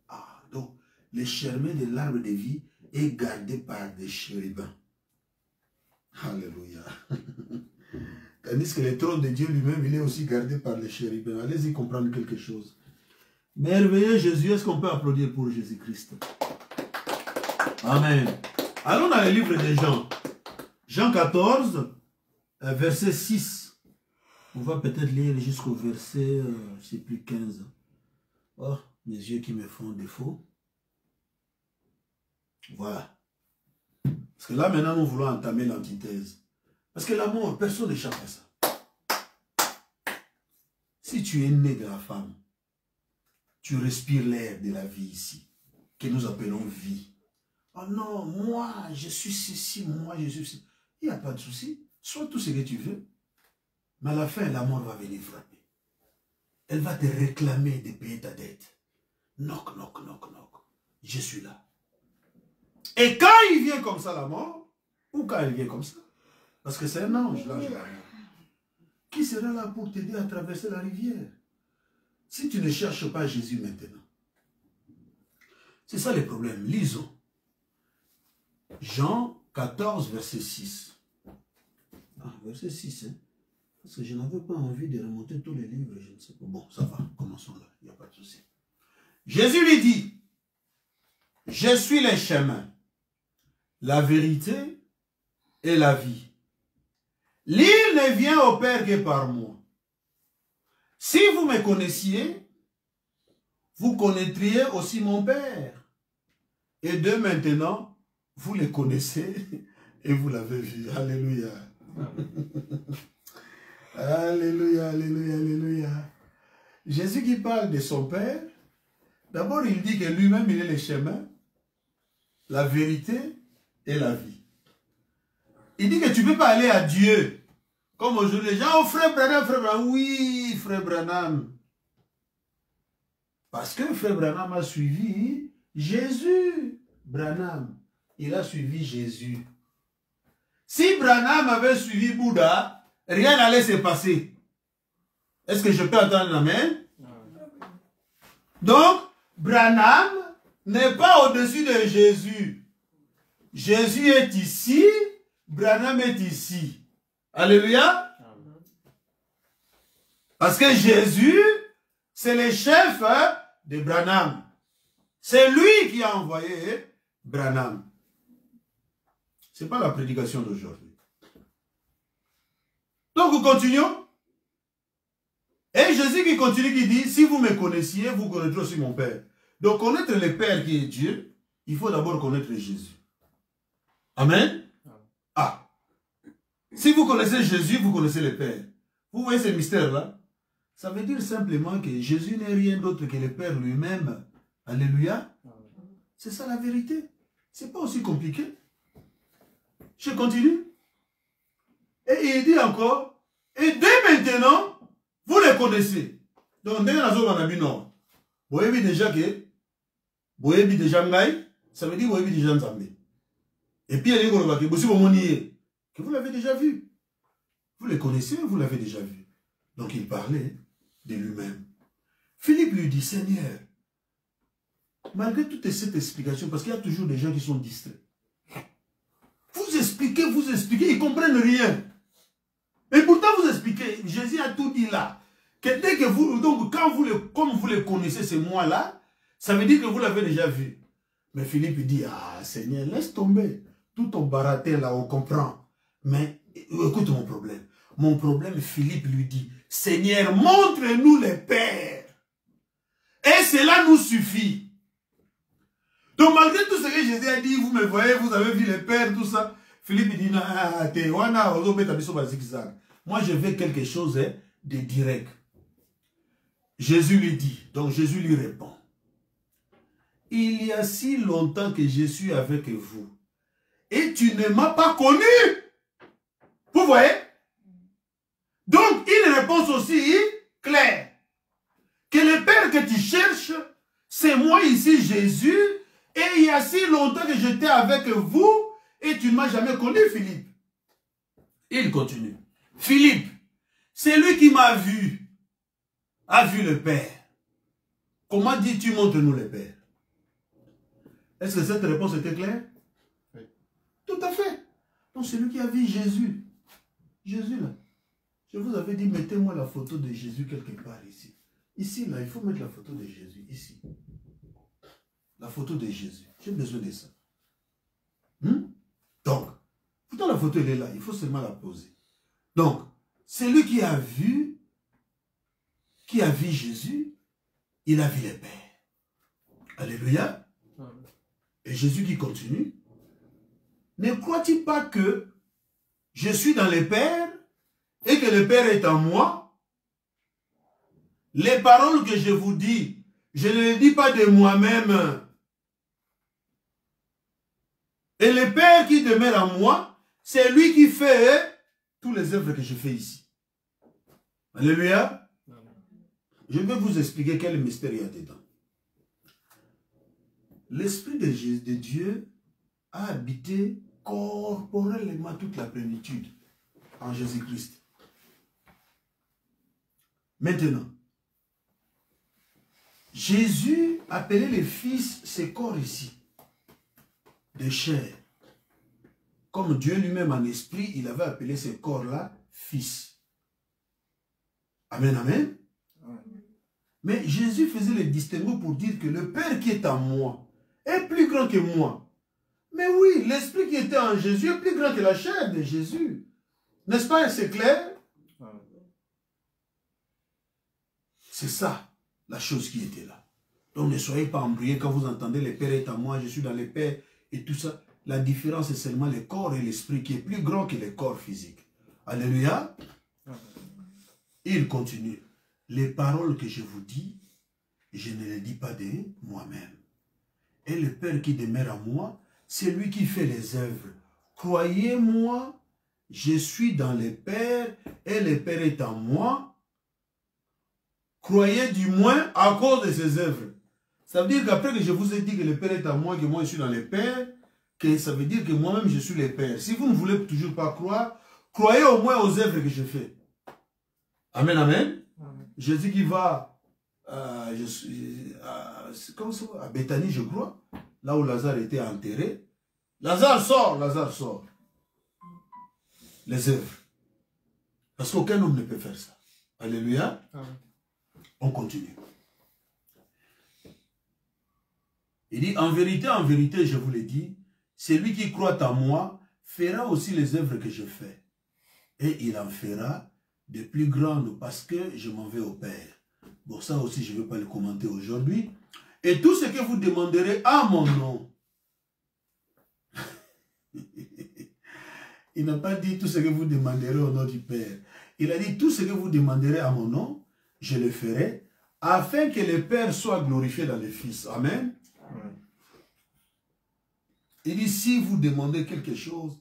A: Ah, donc, les chemins de l'arbre de vie est gardé par des chérubins. Alléluia. Tandis que le trône de Dieu lui-même, il est aussi gardé par les chérubins. Allez-y comprendre quelque chose. Merveilleux Jésus, est-ce qu'on peut applaudir pour Jésus-Christ? Amen. Allons dans le livre de Jean. Jean 14, verset 6. On va peut-être lire jusqu'au verset, je ne sais plus, 15. Oh, mes yeux qui me font défaut. Voilà. Parce que là, maintenant, nous voulons entamer l'antithèse. Parce que l'amour, personne n'échappe à ça. Si tu es né de la femme, tu respires l'air de la vie ici, que nous appelons vie. Oh non, moi, je suis ceci, moi, je suis ceci. Il n'y a pas de souci. Sois tout ce que tu veux. Mais à la fin, la mort va venir frapper. Elle va te réclamer de payer ta dette. Knock, knock, knock, knock. Je suis là. Et quand il vient comme ça, la mort, ou quand il vient comme ça, parce que c'est un ange, l'ange de la mort, qui sera là pour t'aider à traverser la rivière? Si tu ne cherches pas Jésus maintenant. C'est ça le problème. Lisons. Jean 14, verset 6. Ah, verset 6, hein? Parce que je n'avais pas envie de remonter tous les livres, je ne sais pas. Bon, ça va, commençons là, il n'y a pas de souci. Jésus lui dit, je suis le chemin, la vérité et la vie. L'île ne vient au Père que par moi. Si vous me connaissiez, vous connaîtriez aussi mon Père. Et de maintenant, vous le connaissez et vous l'avez vu. Alléluia. Alléluia, alléluia, alléluia. Jésus qui parle de son Père, d'abord il dit que lui-même il est le chemin, la vérité et la vie. Il dit que tu ne peux pas aller à Dieu. Comme aujourd'hui, les gens, oh frère Branham, oui, frère Branham. Parce que frère Branham a suivi Jésus. Branham, il a suivi Jésus. Si Branham avait suivi Bouddha, rien n'allait se passer. Est-ce que je peux entendre amen? Donc, Branham n'est pas au-dessus de Jésus. Jésus est ici, Branham est ici. Alléluia. Parce que Jésus, c'est le chef de Branham. C'est lui qui a envoyé Branham. Ce n'est pas la prédication d'aujourd'hui. Donc, nous continuons. Et Jésus qui continue, qui dit, si vous me connaissiez, vous connaîtrez aussi mon Père. Donc, connaître le Père qui est Dieu, il faut d'abord connaître Jésus. Amen. Ah. Si vous connaissez Jésus, vous connaissez le Père. Vous voyez ce mystère-là? Ça veut dire simplement que Jésus n'est rien d'autre que le Père lui-même. Alléluia. C'est ça la vérité. C'est pas aussi compliqué. Je continue. Et il dit encore, et dès maintenant, vous les connaissez. Donc, dès que nous avons non. Vous voyez déjà que, vous voyez déjà Ngaï, ça veut dire vous voyez déjà Nzambé. Et puis, il y a que vous l'avez déjà vu. Vous les connaissez, vous l'avez déjà vu. Donc, il parlait de lui-même. Philippe lui dit, Seigneur, malgré toute cette explication, parce qu'il y a toujours des gens qui sont distraits. Vous expliquez, ils ne comprennent rien. Et pourtant, vous expliquez, Jésus a tout dit là. Que dès que vous, donc, comme vous le connaissez, c'est moi-là, ça veut dire que vous l'avez déjà vu. Mais Philippe dit, ah Seigneur, laisse tomber. Tout ton baratin là, on comprend. Mais écoute mon problème. Mon problème, Philippe lui dit, Seigneur, montre-nous les pères. Et cela nous suffit. Donc malgré tout ce que Jésus a dit, vous me voyez, vous avez vu les pères, tout ça. Philippe dit, moi je veux quelque chose de direct. Jésus lui dit, donc Jésus lui répond, il y a si longtemps que je suis avec vous, et tu ne m'as pas connu. Vous voyez? Donc, une réponse aussi claire. Que le Père que tu cherches, c'est moi ici, Jésus, et il y a si longtemps que j'étais avec vous, et tu ne m'as jamais connu, Philippe. Il continue. Philippe, c'est lui qui m'a vu, a vu le Père. Comment dis-tu, montre-nous le Père? Est-ce que cette réponse était claire? Oui. Tout à fait. Donc, c'est lui qui a vu Jésus. Jésus, là. Je vous avais dit, mettez-moi la photo de Jésus quelque part ici. Ici, là, il faut mettre la photo de Jésus. Ici. La photo de Jésus. J'ai besoin de ça. Donc, pourtant la photo, elle est là. Il faut seulement la poser. Donc, c'est lui qui a vu Jésus, il a vu le Père. Alléluia. Et Jésus qui continue. Ne crois-tu pas que je suis dans le Père et que le Père est en moi? Les paroles que je vous dis, je ne les dis pas de moi-même. Et le Père qui demeure en moi, c'est lui qui fait tous les œuvres que je fais ici. Alléluia. Je vais vous expliquer quel mystère il y a dedans. L'Esprit de Dieu a habité corporellement toute la plénitude en Jésus-Christ. Maintenant, Jésus appelait les fils ses corps ici, de chair. Comme Dieu lui-même en esprit, il avait appelé ces corps-là fils. Amen, amen. Mais Jésus faisait le distinguo pour dire que le Père qui est en moi est plus grand que moi. Mais oui, l'esprit qui était en Jésus est plus grand que la chair de Jésus. N'est-ce pas, c'est clair? C'est ça, la chose qui était là. Donc ne soyez pas embrouillés quand vous entendez le Père est en moi, je suis dans le Père et tout ça. La différence, c'est seulement le corps et l'esprit qui est plus grand que le corps physique. Alléluia. Il continue. Les paroles que je vous dis, je ne les dis pas de moi-même. Et le Père qui demeure en moi, c'est lui qui fait les œuvres. Croyez-moi, je suis dans le Père et le Père est en moi. Croyez du moins à cause de ses œuvres. Ça veut dire qu'après que je vous ai dit que le Père est en moi, que moi je suis dans le Père, que ça veut dire que moi-même je suis le Père. Si vous ne voulez toujours pas croire, croyez au moins aux œuvres que je fais. Amen, amen. Jésus qui va à Béthanie, je crois, là où Lazare était enterré. Lazare sort, Lazare sort. Les œuvres. Parce qu'aucun homme ne peut faire ça. Alléluia. On continue. Il dit, en vérité, je vous l'ai dit, celui qui croit en moi fera aussi les œuvres que je fais. Et il en fera de plus grandes parce que je m'en vais au Père. Bon, ça aussi, je ne vais pas le commenter aujourd'hui. Et tout ce que vous demanderez à mon nom. Il n'a pas dit tout ce que vous demanderez au nom du Père. Il a dit tout ce que vous demanderez à mon nom, je le ferai, afin que le Père soit glorifié dans le Fils. Amen. Il dit, si vous demandez quelque chose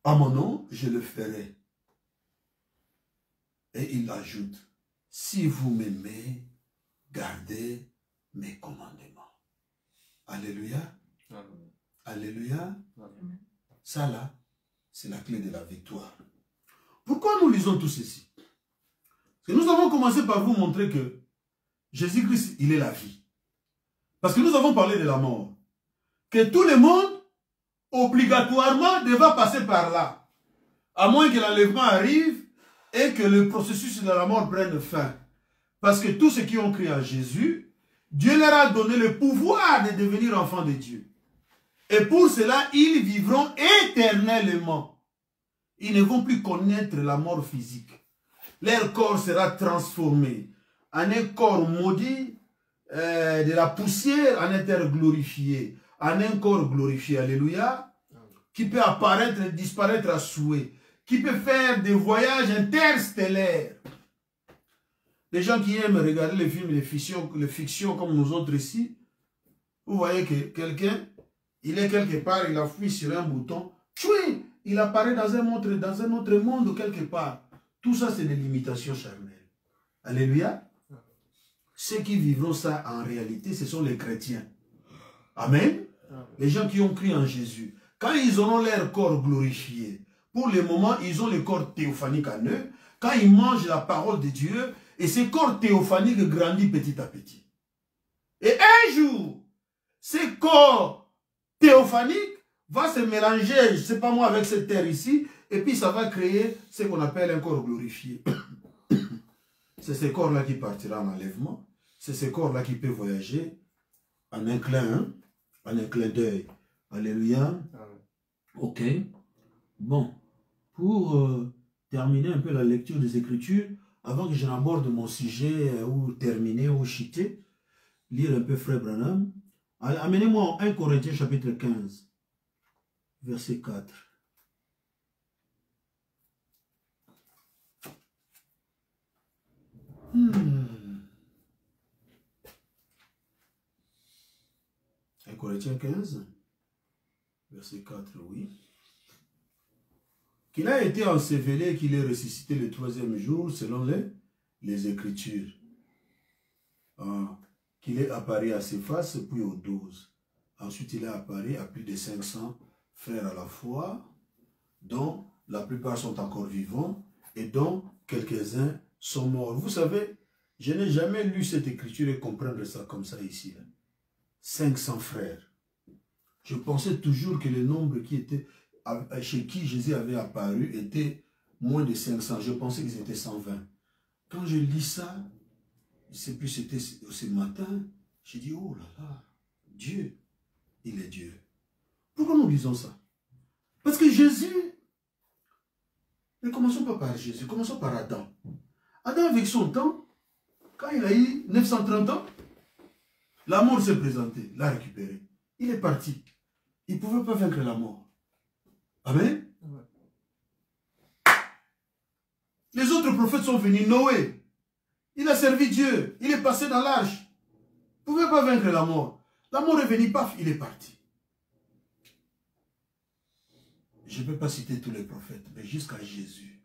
A: à mon nom, je le ferai. Et il ajoute, si vous m'aimez, gardez mes commandements. Alléluia. Amen. Alléluia. Amen. Ça là, c'est la clé de la victoire. Pourquoi nous lisons tout ceci? Parce que nous avons commencé par vous montrer que Jésus-Christ, il est la vie. Parce que nous avons parlé de la mort. Que tout le monde, obligatoirement, devra passer par là. À moins que l'enlèvement arrive et que le processus de la mort prenne fin. Parce que tous ceux qui ont cru en Jésus, Dieu leur a donné le pouvoir de devenir enfants de Dieu. Et pour cela, ils vivront éternellement. Ils ne vont plus connaître la mort physique. Leur corps sera transformé en un corps maudit, de la poussière en un terre glorifié, en un corps glorifié, alléluia, qui peut apparaître et disparaître à souhait, qui peut faire des voyages interstellaires. Les gens qui aiment regarder les films, les fictions comme nous autres ici, vous voyez que quelqu'un, il est quelque part, il appuie sur un bouton, tchouin, il apparaît dans un autre monde quelque part. Tout ça, c'est des limitations charnelles. Alléluia. Ceux qui vivront ça en réalité, ce sont les chrétiens. Amen. Les gens qui ont cru en Jésus. Quand ils auront leur corps glorifié, pour le moment, ils ont le corps théophanique en eux. Quand ils mangent la parole de Dieu, et ce corps théophanique grandit petit à petit. Et un jour, ce corps théophanique va se mélanger, je ne sais pas moi, avec cette terre ici, et puis ça va créer ce qu'on appelle un corps glorifié. C'est ce corps-là qui partira en enlèvement. C'est ce corps-là qui peut voyager en un clin d'œil. Alléluia. Ok. Bon. Pour terminer un peu la lecture des Écritures, avant que je n'aborde mon sujet ou terminer ou chiter, lire un peu Frère Branham, amenez-moi en 1 Corinthiens chapitre 15, verset 4. Corinthiens 15, verset 4, oui. Qu'il a été enseveli, qu'il est ressuscité le 3e jour, selon les Écritures. Qu'il est apparu à ses faces, puis aux 12. Ensuite, il est apparu à plus de 500 frères à la fois, dont la plupart sont encore vivants, et dont quelques-uns sont morts. Vous savez, Je n'ai jamais lu cette écriture et comprendre ça comme ça ici. Là. 500 frères. Je pensais toujours que le nombre qui était, chez qui Jésus avait apparu était moins de 500. Je pensais qu'ils étaient 120. Quand je lis ça, je ne sais plus, c'était ce matin, j'ai dit, oh là là, Dieu, il est Dieu. Pourquoi nous lisons ça? Parce que Jésus, mais commençons pas par Jésus, commençons par Adam. Adam, avec son temps, quand il a eu 930 ans, la mort s'est présentée, l'a récupéré. Il est parti. Il ne pouvait pas vaincre la mort. Amen. Ouais. Les autres prophètes sont venus. Noé, il a servi Dieu. Il est passé dans l'arche. Il ne pouvait pas vaincre la mort. La mort est venue, paf, il est parti. Je ne peux pas citer tous les prophètes, mais jusqu'à Jésus.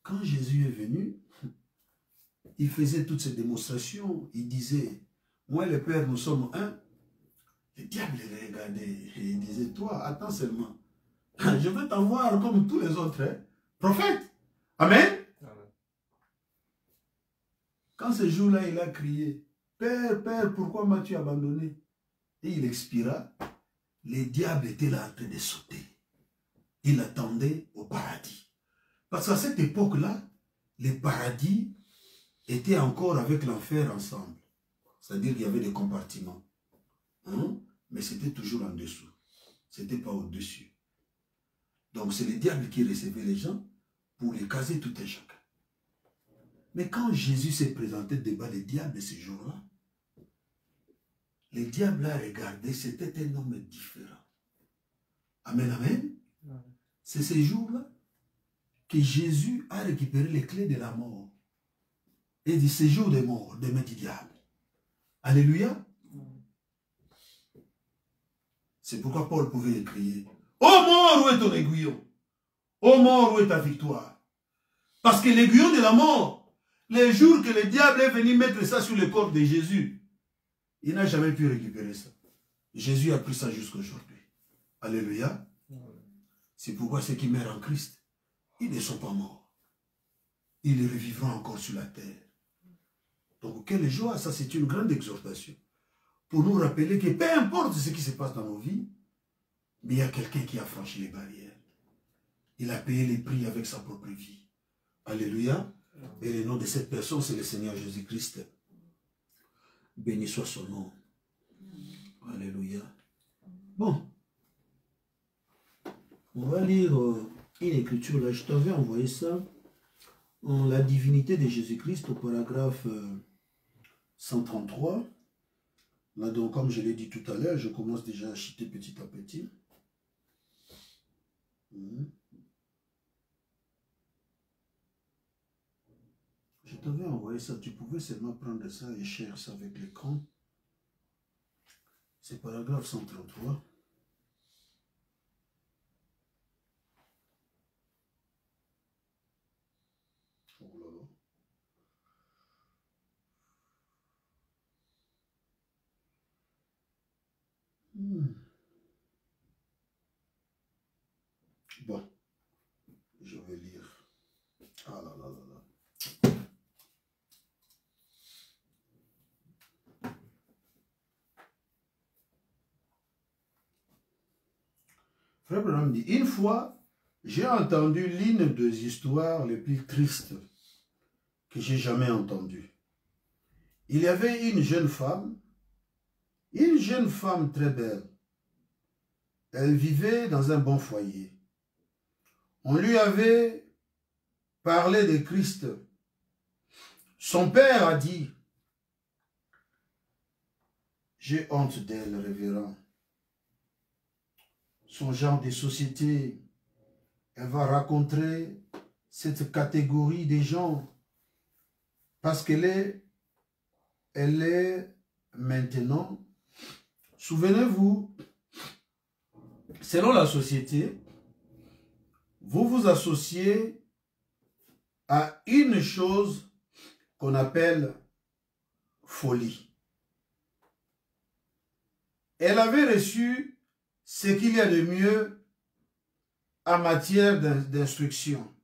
A: Quand Jésus est venu, il faisait toutes ces démonstrations. Il disait, moi et le Père, nous sommes un. Le diable les regardait et il disait, toi, attends seulement. Je vais t'envoyer comme tous les autres prophètes. Amen. Amen. Quand ce jour-là, il a crié, Père, Père, pourquoi m'as-tu abandonné? Et il expira. Les diables étaient là en train de sauter. Il attendait au paradis. Parce qu'à cette époque-là, les paradis étaient encore avec l'enfer ensemble. C'est-à-dire qu'il y avait des compartiments. Hein? Mais c'était toujours en dessous. Ce n'était pas au-dessus. Donc c'est le diable qui recevait les gens pour les caser tout un chacun. Mais quand Jésus s'est présenté devant les diables ce jour-là, les diables l'ont regardé, c'était un homme différent. Amen, amen. C'est ce jour-là que Jésus a récupéré les clés de la mort. Et du séjour des morts, des mains du diable. Alléluia. C'est pourquoi Paul pouvait crier, ô mort, où est ton aiguillon? Ô mort, où est ta victoire? Parce que l'aiguillon de la mort, les jours que le diable est venu mettre ça sur le corps de Jésus, il n'a jamais pu récupérer ça. Jésus a pris ça jusqu'à aujourd'hui. Alléluia. C'est pourquoi ceux qui meurent en Christ, ils ne sont pas morts. Ils revivront encore sur la terre. Donc, quelle joie, ça c'est une grande exhortation. Pour nous rappeler que peu importe ce qui se passe dans nos vies, mais il y a quelqu'un qui a franchi les barrières. Il a payé les prix avec sa propre vie. Alléluia. Et le nom de cette personne, c'est le Seigneur Jésus-Christ. Béni soit son nom. Alléluia. Bon. On va lire une écriture là. Je t'avais envoyé ça. La divinité de Jésus-Christ au paragraphe 133. Là donc, comme je l'ai dit tout à l'heure, je commence déjà à chuter petit à petit. Je t'avais envoyé ça, tu pouvais seulement prendre ça et chercher ça avec l'écran. C'est paragraphe 133. Oh là là. Bon, je vais lire. Ah là là là là. Frère Branham dit, une fois, j'ai entendu l'une des histoires les plus tristes que j'ai jamais entendues. Il y avait une jeune femme très belle. Elle vivait dans un bon foyer. On lui avait parlé de Christ. Son père a dit, j'ai honte d'elle, révérend. Son genre de société, elle va rencontrer cette catégorie de gens parce qu'elle est maintenant, souvenez-vous, selon la société, vous vous associez à une chose qu'on appelle folie. Elle avait reçu ce qu'il y a de mieux en matière d'instruction.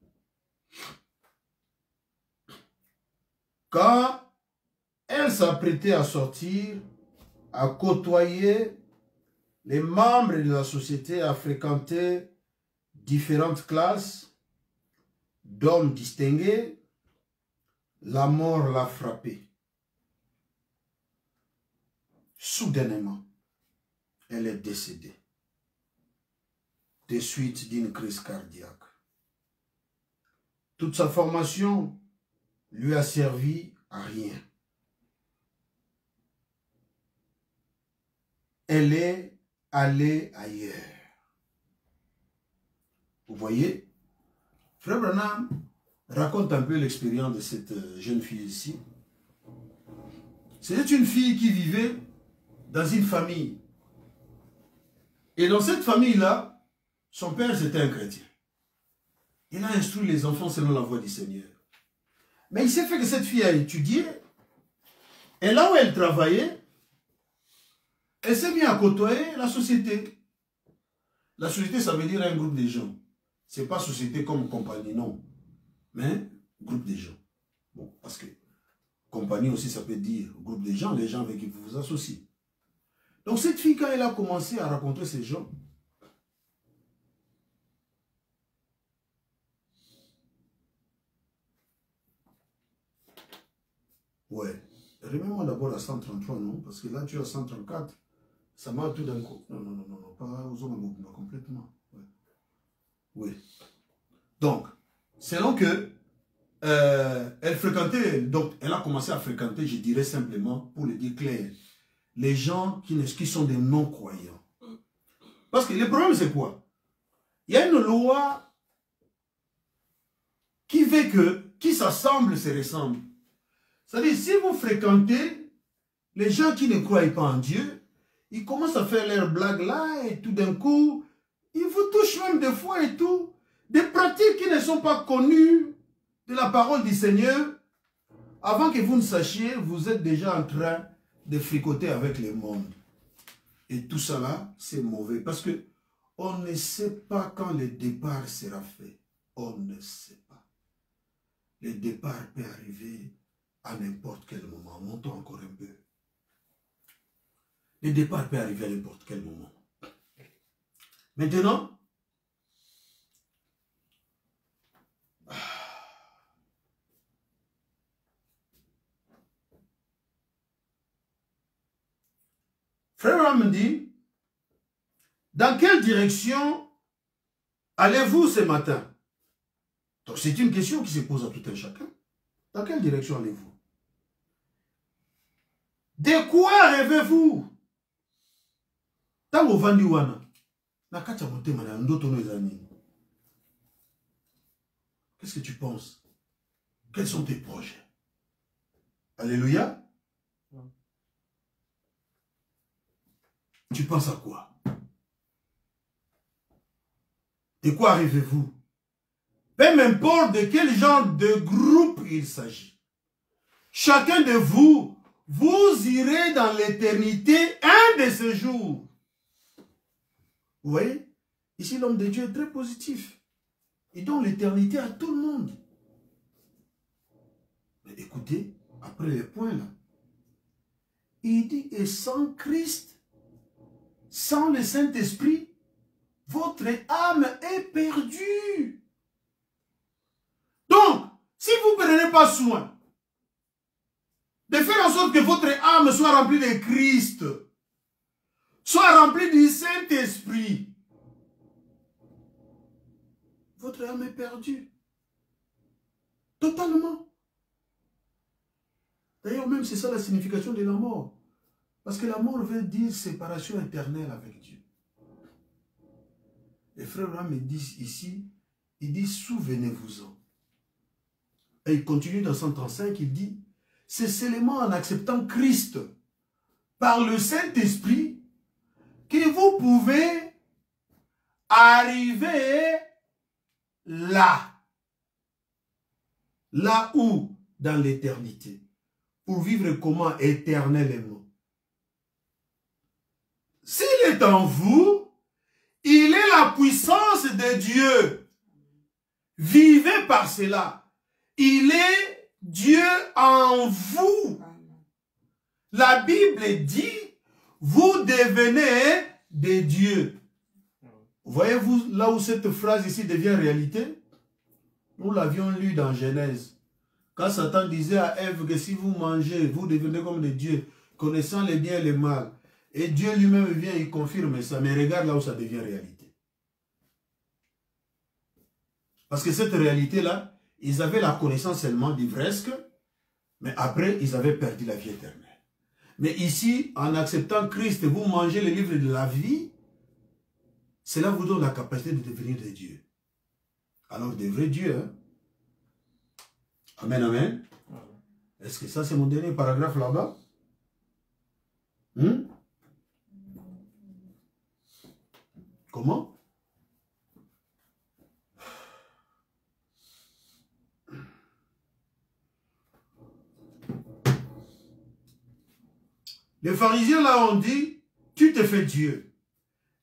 A: quand elle s'apprêtait à sortir, à côtoyer les membres de la société, à fréquenter différentes classes d'hommes distingués, la mort l'a frappée. Soudainement, elle est décédée des suites d'une crise cardiaque. Toute sa formation lui a servi à rien. Elle est allée ailleurs. Vous voyez, Frère Branham raconte un peu l'expérience de cette jeune fille ici. C'était une fille qui vivait dans une famille. Et dans cette famille-là, son père c'était un chrétien. Il a instruit les enfants selon la voie du Seigneur. Mais il s'est fait que cette fille a étudié. Et là où elle travaillait, elle s'est mise à côtoyer la société. La société, ça veut dire un groupe de gens. Ce n'est pas société comme compagnie, non. Mais groupe de gens. Bon, parce que compagnie aussi, ça peut dire groupe de gens, les gens avec qui vous vous associez. Donc cette fille, quand elle a commencé à rencontrer ces gens, ouais, remets-moi d'abord à 133, non? Parce que là, tu es à 134. Ça m'a tout d'un coup. Non, non, non, non, non, pas aux hommes complètement. Ouais. Oui. Donc, selon que elle fréquentait, donc elle a commencé à fréquenter, je dirais simplement, pour le dire clair, les gens qui sont des non-croyants. Parce que le problème, c'est quoi? Il y a une loi qui veut que qui s'assemble se ressemble. C'est-à-dire, si vous fréquentez les gens qui ne croient pas en Dieu, ils commencent à faire leurs blagues là et tout d'un coup, ils vous touchent même des fois et tout. Des pratiques qui ne sont pas connues de la parole du Seigneur. Avant que vous ne sachiez, vous êtes déjà en train de fricoter avec le monde. Et tout ça là, c'est mauvais. Parce que on ne sait pas quand le départ sera fait. On ne sait pas. Le départ peut arriver à n'importe quel moment. Montons encore un peu. Le départ peut arriver à n'importe quel moment. Maintenant, Frère Ram dit, dans quelle direction allez-vous ce matin? Donc c'est une question qui se pose à tout un chacun. Dans quelle direction allez-vous? De quoi rêvez-vous? Tango vandi wana. Nakacha motema na ndoto no ezani. Qu'est-ce que tu penses? Quels sont tes projets? Alléluia. Tu penses à quoi? De quoi rêvez-vous? Peu m'importe de quel genre de groupe il s'agit. Chacun de vous, vous irez dans l'éternité un de ces jours. Vous voyez? Ici, l'homme de Dieu est très positif. Il donne l'éternité à tout le monde. Mais écoutez, après les points là, il dit, et sans Christ, sans le Saint-Esprit, votre âme est perdue. Donc, si vous ne prenez pas soin de faire en sorte que votre âme soit remplie de Christ, soit remplie du Saint-Esprit, votre âme est perdue. Totalement. D'ailleurs, même c'est ça la signification de la mort. Parce que la mort veut dire séparation éternelle avec Dieu. Les frères Ram disent ici, il dit souvenez-vous-en. Et il continue dans 135, il dit, c'est seulement en acceptant Christ par le Saint-Esprit que vous pouvez arriver là. Là où? Dans l'éternité. Pour vivre comment? Éternellement. S'il est en vous, il est la puissance de Dieu. Vivez par cela. Il est Dieu en vous. La Bible dit, vous devenez des dieux. Voyez-vous là où cette phrase ici devient réalité? Nous l'avions lu dans Genèse. Quand Satan disait à Ève que si vous mangez, vous devenez comme des dieux, connaissant les biens et les mal. Et Dieu lui-même vient, il confirme ça. Mais regarde là où ça devient réalité. Parce que cette réalité-là, ils avaient la connaissance seulement d'ivresque, mais après, ils avaient perdu la vie éternelle. Mais ici, en acceptant Christ, vous mangez le livre de la vie, cela vous donne la capacité de devenir des dieux. Alors, des vrais dieux, hein? Amen, amen. Est-ce que ça, c'est mon dernier paragraphe là-bas? Comment? Les pharisiens là ont dit, tu te fais Dieu.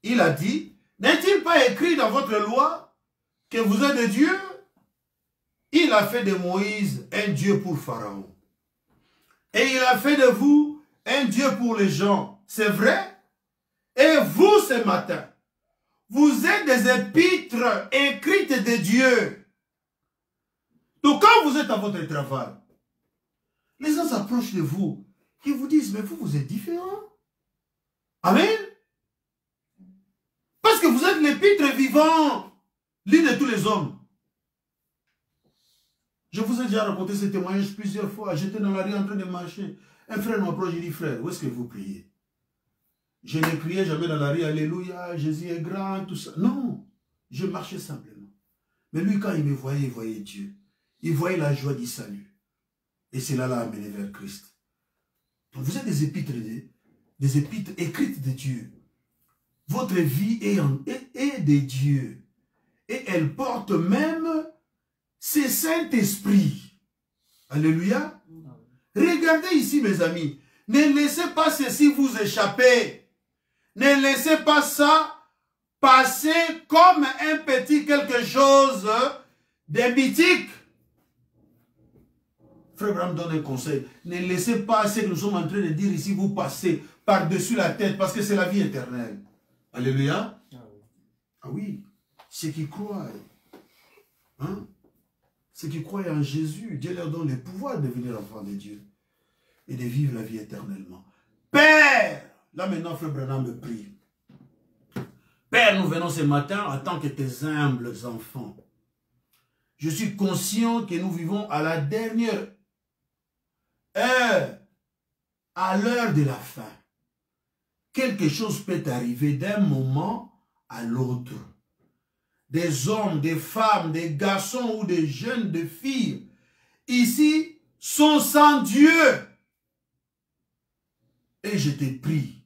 A: Il a dit, n'est-il pas écrit dans votre loi que vous êtes des dieux? Il a fait de Moïse un Dieu pour Pharaon. Et il a fait de vous un Dieu pour les gens. C'est vrai? Et vous, ce matin, vous êtes des épîtres écrites de Dieu. Donc quand vous êtes à votre travail, les gens s'approchent de vous et vous disent, mais vous, vous êtes différents. Amen. Parce que vous êtes l'épître vivant, l'une de tous les hommes. Je vous ai déjà raconté ce témoignage plusieurs fois. J'étais dans la rue en train de marcher. Un frère m'approche, il dit, frère, où est-ce que vous priez? Je ne criais jamais dans la rue, alléluia, Jésus est grand, tout ça. Non, je marchais simplement. Mais lui, quand il me voyait, il voyait Dieu. Il voyait la joie du salut. Et cela l'a amené vers Christ. Donc vous êtes des épîtres écrites de Dieu. Votre vie est de Dieu. Et elle porte même ce Saint-Esprit. Alléluia. Regardez ici, mes amis. Ne laissez pas ceci vous échapper. Ne laissez pas ça passer comme un petit quelque chose de mythique. Frère Abraham donne un conseil. Ne laissez pas ce que nous sommes en train de dire ici vous passer par-dessus la tête parce que c'est la vie éternelle. Alléluia. Ah oui. Ceux qui croient. Hein? Ceux qui croient en Jésus, Dieu leur donne le pouvoir de devenir enfants de Dieu et de vivre la vie éternellement. Père, là maintenant Frère Branham me prie. Père, nous venons ce matin en tant que tes humbles enfants. Je suis conscient que nous vivons à la dernière heure, à l'heure de la fin. Quelque chose peut arriver d'un moment à l'autre. Des hommes, des femmes, des garçons ou des jeunes, des filles, ici, sont sans Dieu. Et je te prie,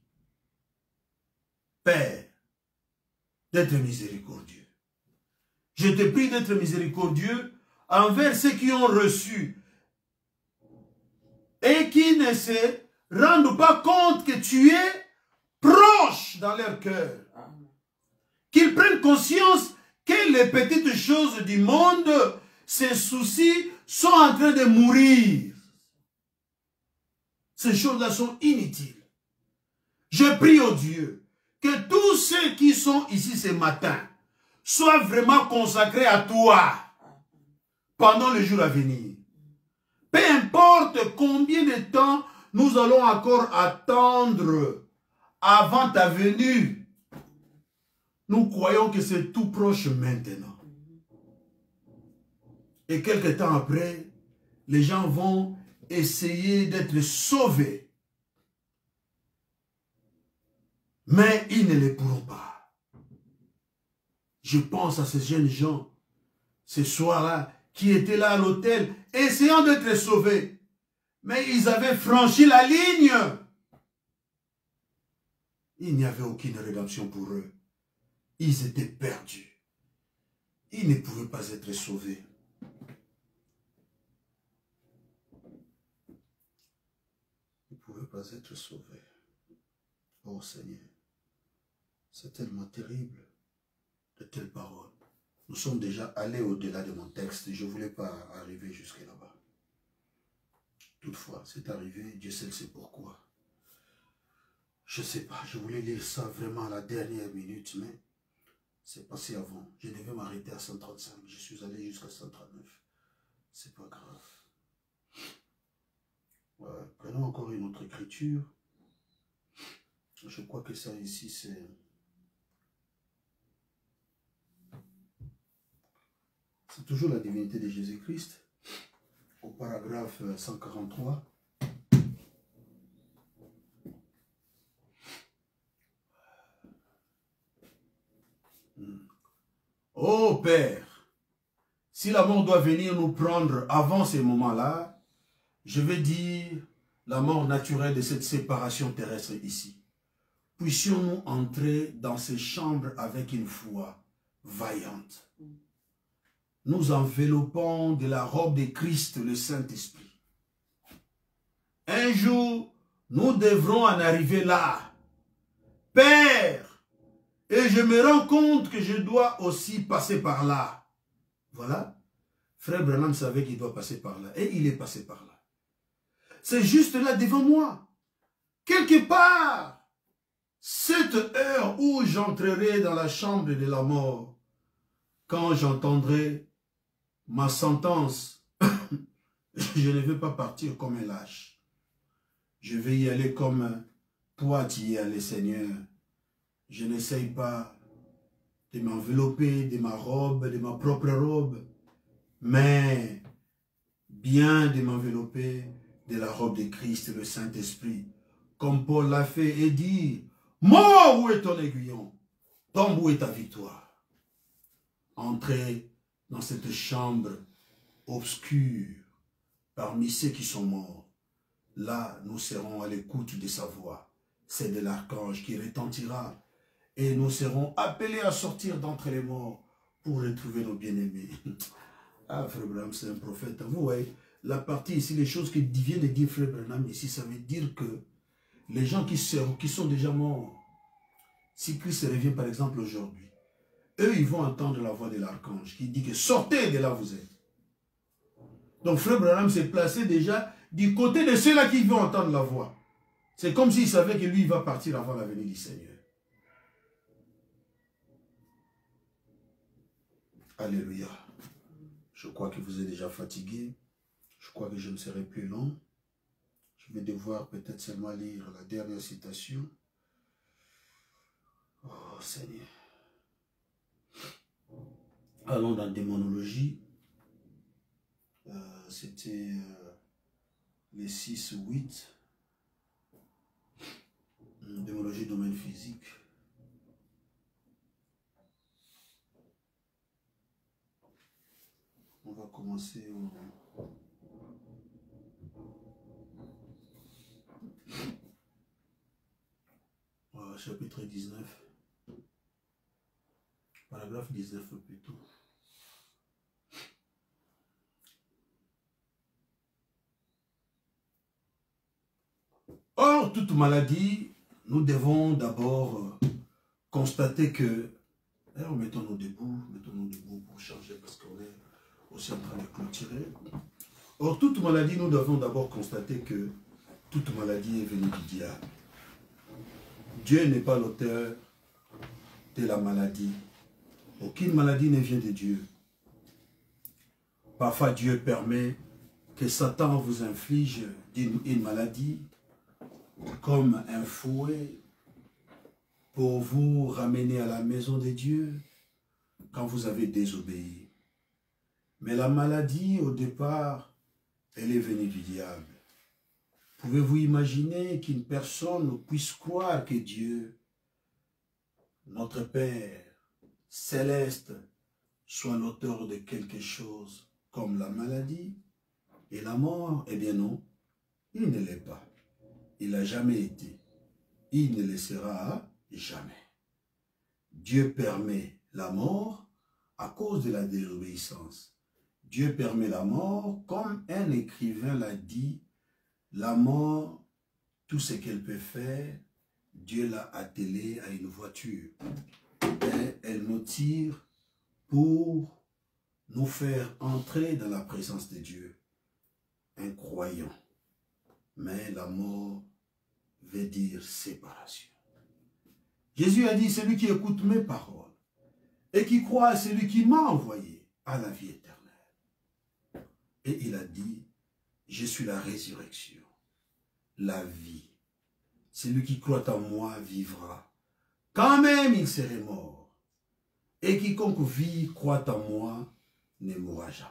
A: Père, d'être miséricordieux. Je te prie d'être miséricordieux envers ceux qui ont reçu et qui ne se rendent pas compte que tu es proche dans leur cœur. Qu'ils prennent conscience que les petites choses du monde, ces soucis, sont en train de mourir. Ces choses-là sont inutiles. Je prie au Dieu que tous ceux qui sont ici ce matin soient vraiment consacrés à toi pendant les jours à venir. Peu importe combien de temps nous allons encore attendre avant ta venue, nous croyons que c'est tout proche maintenant. Et quelque temps après, les gens vont essayer d'être sauvés. Mais ils ne les pourront pas. Je pense à ces jeunes gens, ce soir-là, qui étaient là à l'hôtel, essayant d'être sauvés. Mais ils avaient franchi la ligne. Il n'y avait aucune rédemption pour eux. Ils étaient perdus. Ils ne pouvaient pas être sauvés. Ils ne pouvaient pas être sauvés. Oh Seigneur, c'est tellement terrible de telles paroles. Nous sommes déjà allés au-delà de mon texte. Je ne voulais pas arriver jusque là-bas. Toutefois, c'est arrivé, Dieu seul sait pourquoi. Je ne sais pas, je voulais lire ça vraiment à la dernière minute, mais c'est passé avant. Je devais m'arrêter à 135, je suis allé jusqu'à 139. C'est pas grave. Ouais, prenons encore une autre écriture. Je crois que ça ici, c'est toujours la divinité de Jésus-Christ. Au paragraphe 143. Ô Père, si la mort doit venir nous prendre avant ces moments-là, je vais dire la mort naturelle de cette séparation terrestre ici. Puissions-nous entrer dans ces chambres avec une foi vaillante. Nous enveloppons de la robe de Christ le Saint-Esprit. Un jour, nous devrons en arriver là. Père, et je me rends compte que je dois aussi passer par là. Voilà. Frère Branham savait qu'il doit passer par là. Et il est passé par là. C'est juste là devant moi. Quelque part, cette heure où j'entrerai dans la chambre de la mort, quand j'entendrai ma sentence, je ne veux pas partir comme un lâche. Je vais y aller comme toi tu y es allé, Seigneur. Je n'essaye pas de m'envelopper de ma robe, de ma propre robe, mais bien de m'envelopper de la robe de Christ, le Saint-Esprit. Comme Paul l'a fait et dit, mort, où est ton aiguillon? Tombe, où est ta victoire? Entrez dans cette chambre obscure parmi ceux qui sont morts. Là, nous serons à l'écoute de sa voix. C'est de l'archange qui retentira et nous serons appelés à sortir d'entre les morts pour retrouver nos bien-aimés. Ah, Frère Branham, c'est un prophète. Vous voyez, la partie ici, les choses qui viennent de dire Frère Branham ici, ça veut dire que les gens qui sont déjà morts, si Christ revient par exemple aujourd'hui, eux, ils vont entendre la voix de l'archange qui dit que sortez de là où vous êtes. Donc Frère Branham s'est placé déjà du côté de ceux-là qui vont entendre la voix. C'est comme s'il savait que lui, il va partir avant la venue du Seigneur. Alléluia. Je crois que vous êtes déjà fatigué. Je crois que je ne serai plus long. Je vais devoir peut-être seulement lire la dernière citation. Oh Seigneur. Allons dans la démonologie. C'était les 6 ou 8. Démonologie domaine physique. On va commencer au... chapitre 19. Paragraphe 19 plutôt. Or, toute maladie, nous devons d'abord constater que... Alors, mettons-nous debout pour changer parce qu'on est aussi en train de clôturer. Or, toute maladie, nous devons d'abord constater que toute maladie est venue du diable. Dieu n'est pas l'auteur de la maladie. Aucune maladie ne vient de Dieu. Parfois, Dieu permet que Satan vous inflige une maladie comme un fouet pour vous ramener à la maison de Dieu quand vous avez désobéi. Mais la maladie, au départ, elle est venue du diable. Pouvez-vous imaginer qu'une personne puisse croire que Dieu, notre Père céleste, soit l'auteur de quelque chose comme la maladie et la mort? Eh bien non, il ne l'est pas. Il n'a jamais été. Il ne le sera jamais. Dieu permet la mort à cause de la désobéissance. Dieu permet la mort, comme un écrivain l'a dit, la mort, tout ce qu'elle peut faire, Dieu l'a attelée à une voiture. Et elle nous tire pour nous faire entrer dans la présence de Dieu. Un croyant mais la mort veut dire séparation. Jésus a dit, celui qui écoute mes paroles et qui croit à celui qui m'a envoyé a la vie éternelle. Et il a dit, je suis la résurrection, la vie. Celui qui croit en moi vivra, quand même il serait mort. Et quiconque vit, croit en moi, ne mourra jamais.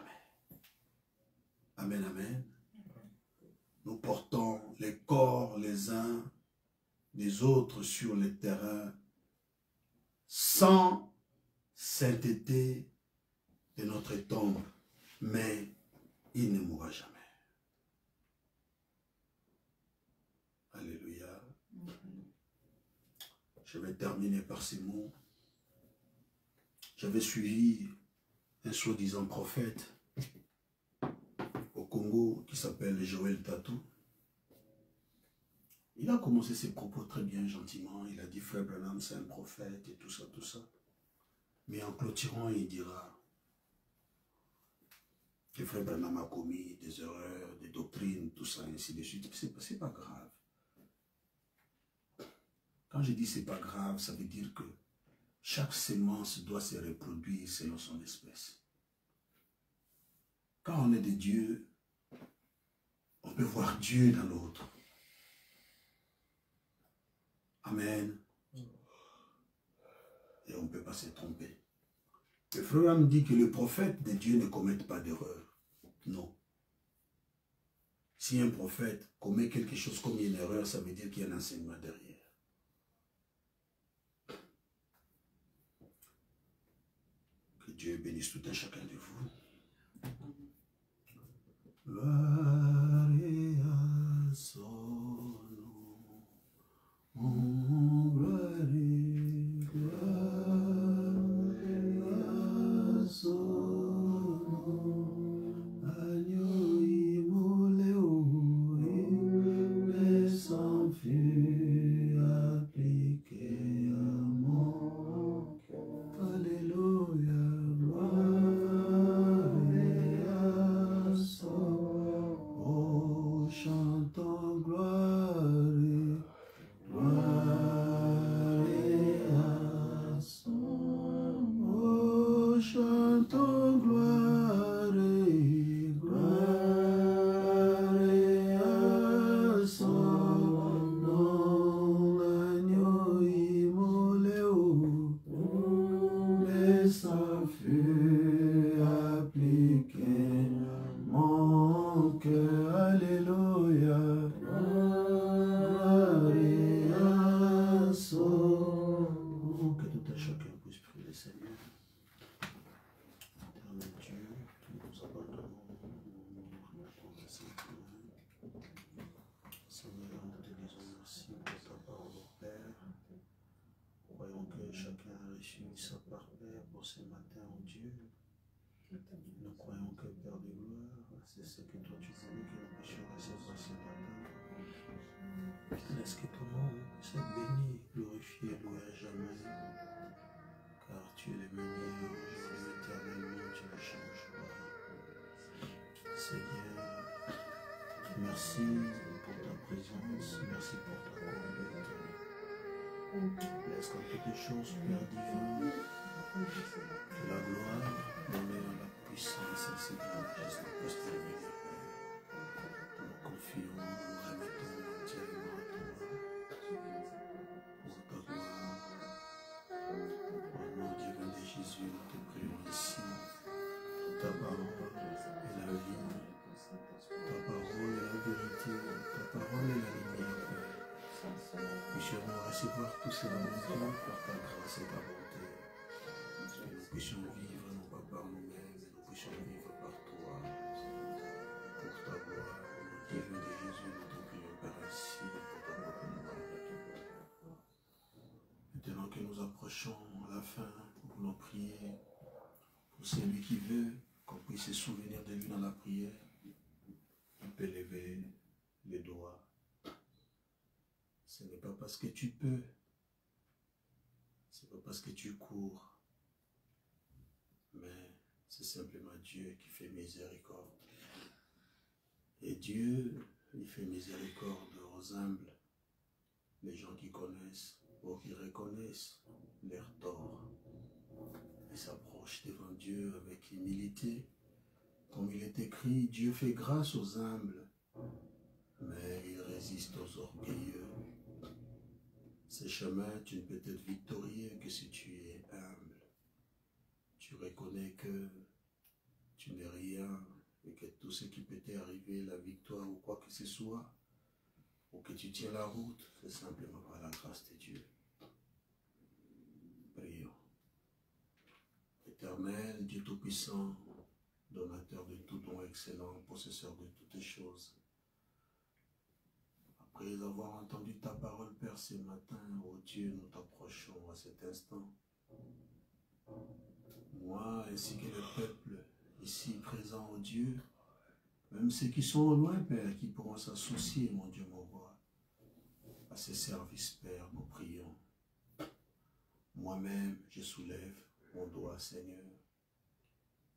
A: Amen, amen. Nous portons les corps les uns des autres sur le terrain sans sainteté de notre tombe, mais il ne mourra jamais. Alléluia. Je vais terminer par ces mots. J'avais suivi un soi-disant prophète au Congo qui s'appelle Joël Tatou. Il a commencé ses propos très bien, gentiment. Il a dit, frère Branham, c'est un prophète et tout ça, tout ça. Mais en clôturant, il dira que frère Branham a commis des erreurs, des doctrines, tout ça, ainsi de suite. C'est pas grave. Quand je dis c'est pas grave, ça veut dire que chaque sémence doit se reproduire selon son espèce. Quand on est de Dieu, on peut voir Dieu dans l'autre. Amen. Et on ne peut pas se tromper. Le frère me dit que le prophète de Dieu ne commet pas d'erreur. Non. Si un prophète commet quelque chose comme une erreur, ça veut dire qu'il y a un enseignement derrière. Que Dieu bénisse tout un chacun de vous. Laisse que ton nom soit béni, glorifié, loué à jamais, car tu es le meilleur, aujourd'hui éternellement, tu ne changes pas. Seigneur, merci pour ta présence, merci pour ta conduite. Laisse qu'en toutes choses, Père divin, que la gloire, l'honneur, la puissance ainsi que la majesté puissent t'élever, Père. Nous confions, nous remettons entièrement à toi. Pour ta gloire, au nom divin de Jésus, nous te prions ici. Ta parole est la vie, ta parole est la vérité, ta parole est la lumière, Père. Puissions-nous recevoir tout cela, mon Dieu, par ta grâce et ta bonté. Que nous puissions vivre non pas par nous-mêmes, mais nous puissions vivre par toi. Pour ta gloire, au nom divin de Jésus, nous te prions, Père, ainsi, pour ta gloire. Maintenant que nous approchons à la fin, pour nos prières, pour celui qui veut qu'on puisse se souvenir de lui dans la prière, il peut lever les doigts. Ce n'est pas parce que tu peux, ce n'est pas parce que tu cours, mais c'est simplement Dieu qui fait miséricorde. Et Dieu il fait miséricorde aux humbles, les gens qui connaissent ou qui reconnaissent leurs torts et s'approchent devant Dieu avec humilité. Comme il est écrit, Dieu fait grâce aux humbles, mais il résiste aux orgueilleux. Ces chemins, tu ne peux être victorieux que si tu es humble. Tu reconnais que tu n'es rien et que tout ce qui peut t'arriver, la victoire ou quoi que ce soit, ou que tu tiens la route, c'est simplement par la grâce de Dieu. Prions. Éternel, Dieu Tout-Puissant, donateur de tout don excellent, possesseur de toutes choses. Après avoir entendu ta parole, Père, ce matin, ô Dieu, nous t'approchons à cet instant. Moi, ainsi que le peuple ici présent, ô Dieu, même ceux qui sont au loin, Père, qui pourront s'associer, mon Dieu, mon roi, à ces services, Père, nous prions. Moi-même, je soulève mon doigt, Seigneur,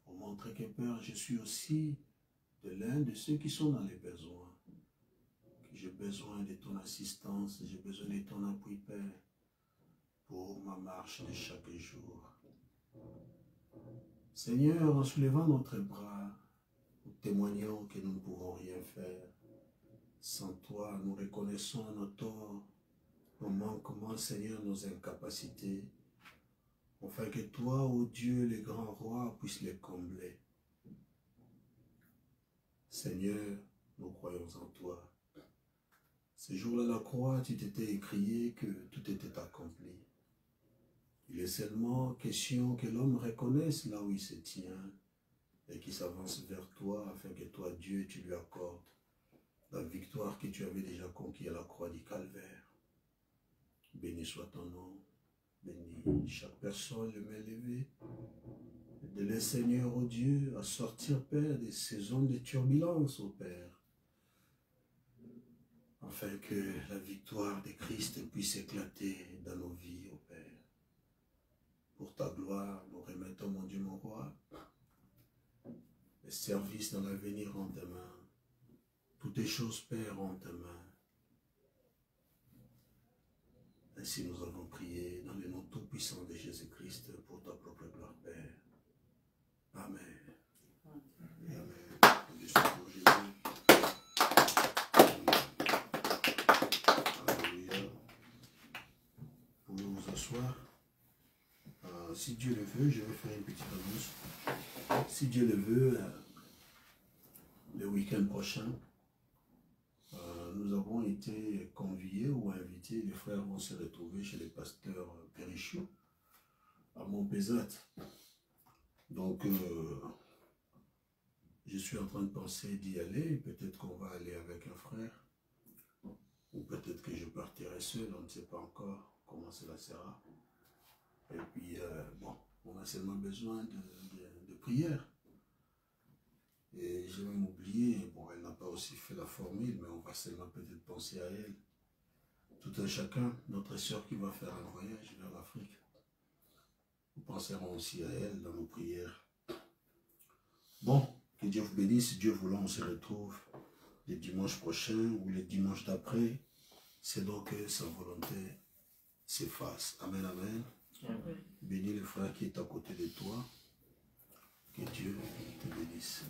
A: pour montrer que, Père, je suis aussi de l'un de ceux qui sont dans les besoins. Que j'ai besoin de ton assistance, j'ai besoin de ton appui, Père, pour ma marche de chaque jour. Seigneur, en soulevant notre bras, nous témoignons que nous ne pouvons rien faire. Sans toi, nous reconnaissons nos torts, nos manquements, Seigneur, nos incapacités, afin que toi, ô Dieu, le grand roi, puisses les combler. Seigneur, nous croyons en toi. Ce jour-là, la croix, tu t'étais écrié que tout était accompli. Il est seulement question que l'homme reconnaisse là où il se tient et qu'il s'avance vers toi afin que toi, Dieu, tu lui accordes la victoire que tu avais déjà conquise à la croix du Calvaire. Béni soit ton nom, béni chaque personne, les mains levées, de le Seigneur, ô Dieu, à sortir, Père, de ces zones de turbulence, ô Père, afin que la victoire de Christ puisse éclater dans nos vies, ô Père. Pour ta gloire, nous remettons, mon Dieu, mon roi, les services dans l'avenir en tes mains. Toutes les choses, Père, en tes mains. Ainsi nous avons prié dans le nom tout-puissant de Jésus-Christ pour ta propre gloire, Père. Amen. Et amen. Jésus. Alléluia. Vous pouvez vous asseoir. Si Dieu le veut, je vais faire une petite annonce. Si Dieu le veut, le week-end prochain, nous avons été conviés ou invités, les frères vont se retrouver chez le pasteur Périchou à Montpezat. Donc, je suis en train de penser d'y aller. Peut-être qu'on va aller avec un frère, ou peut-être que je partirai seul, on ne sait pas encore comment cela sera. Et puis, bon, on a seulement besoin de prière. Et j'ai même oublié, bon, elle n'a pas aussi fait la formule, mais on va seulement peut-être penser à elle. Tout un chacun, notre sœur qui va faire un voyage vers l'Afrique. Nous penserons aussi à elle dans nos prières. Bon, que Dieu vous bénisse. Dieu voulant, on se retrouve le dimanche prochain ou le dimanche d'après. C'est donc que sa volonté s'efface. Amen, amen. Bénis le frère qui est à côté de toi. Que Dieu te bénisse.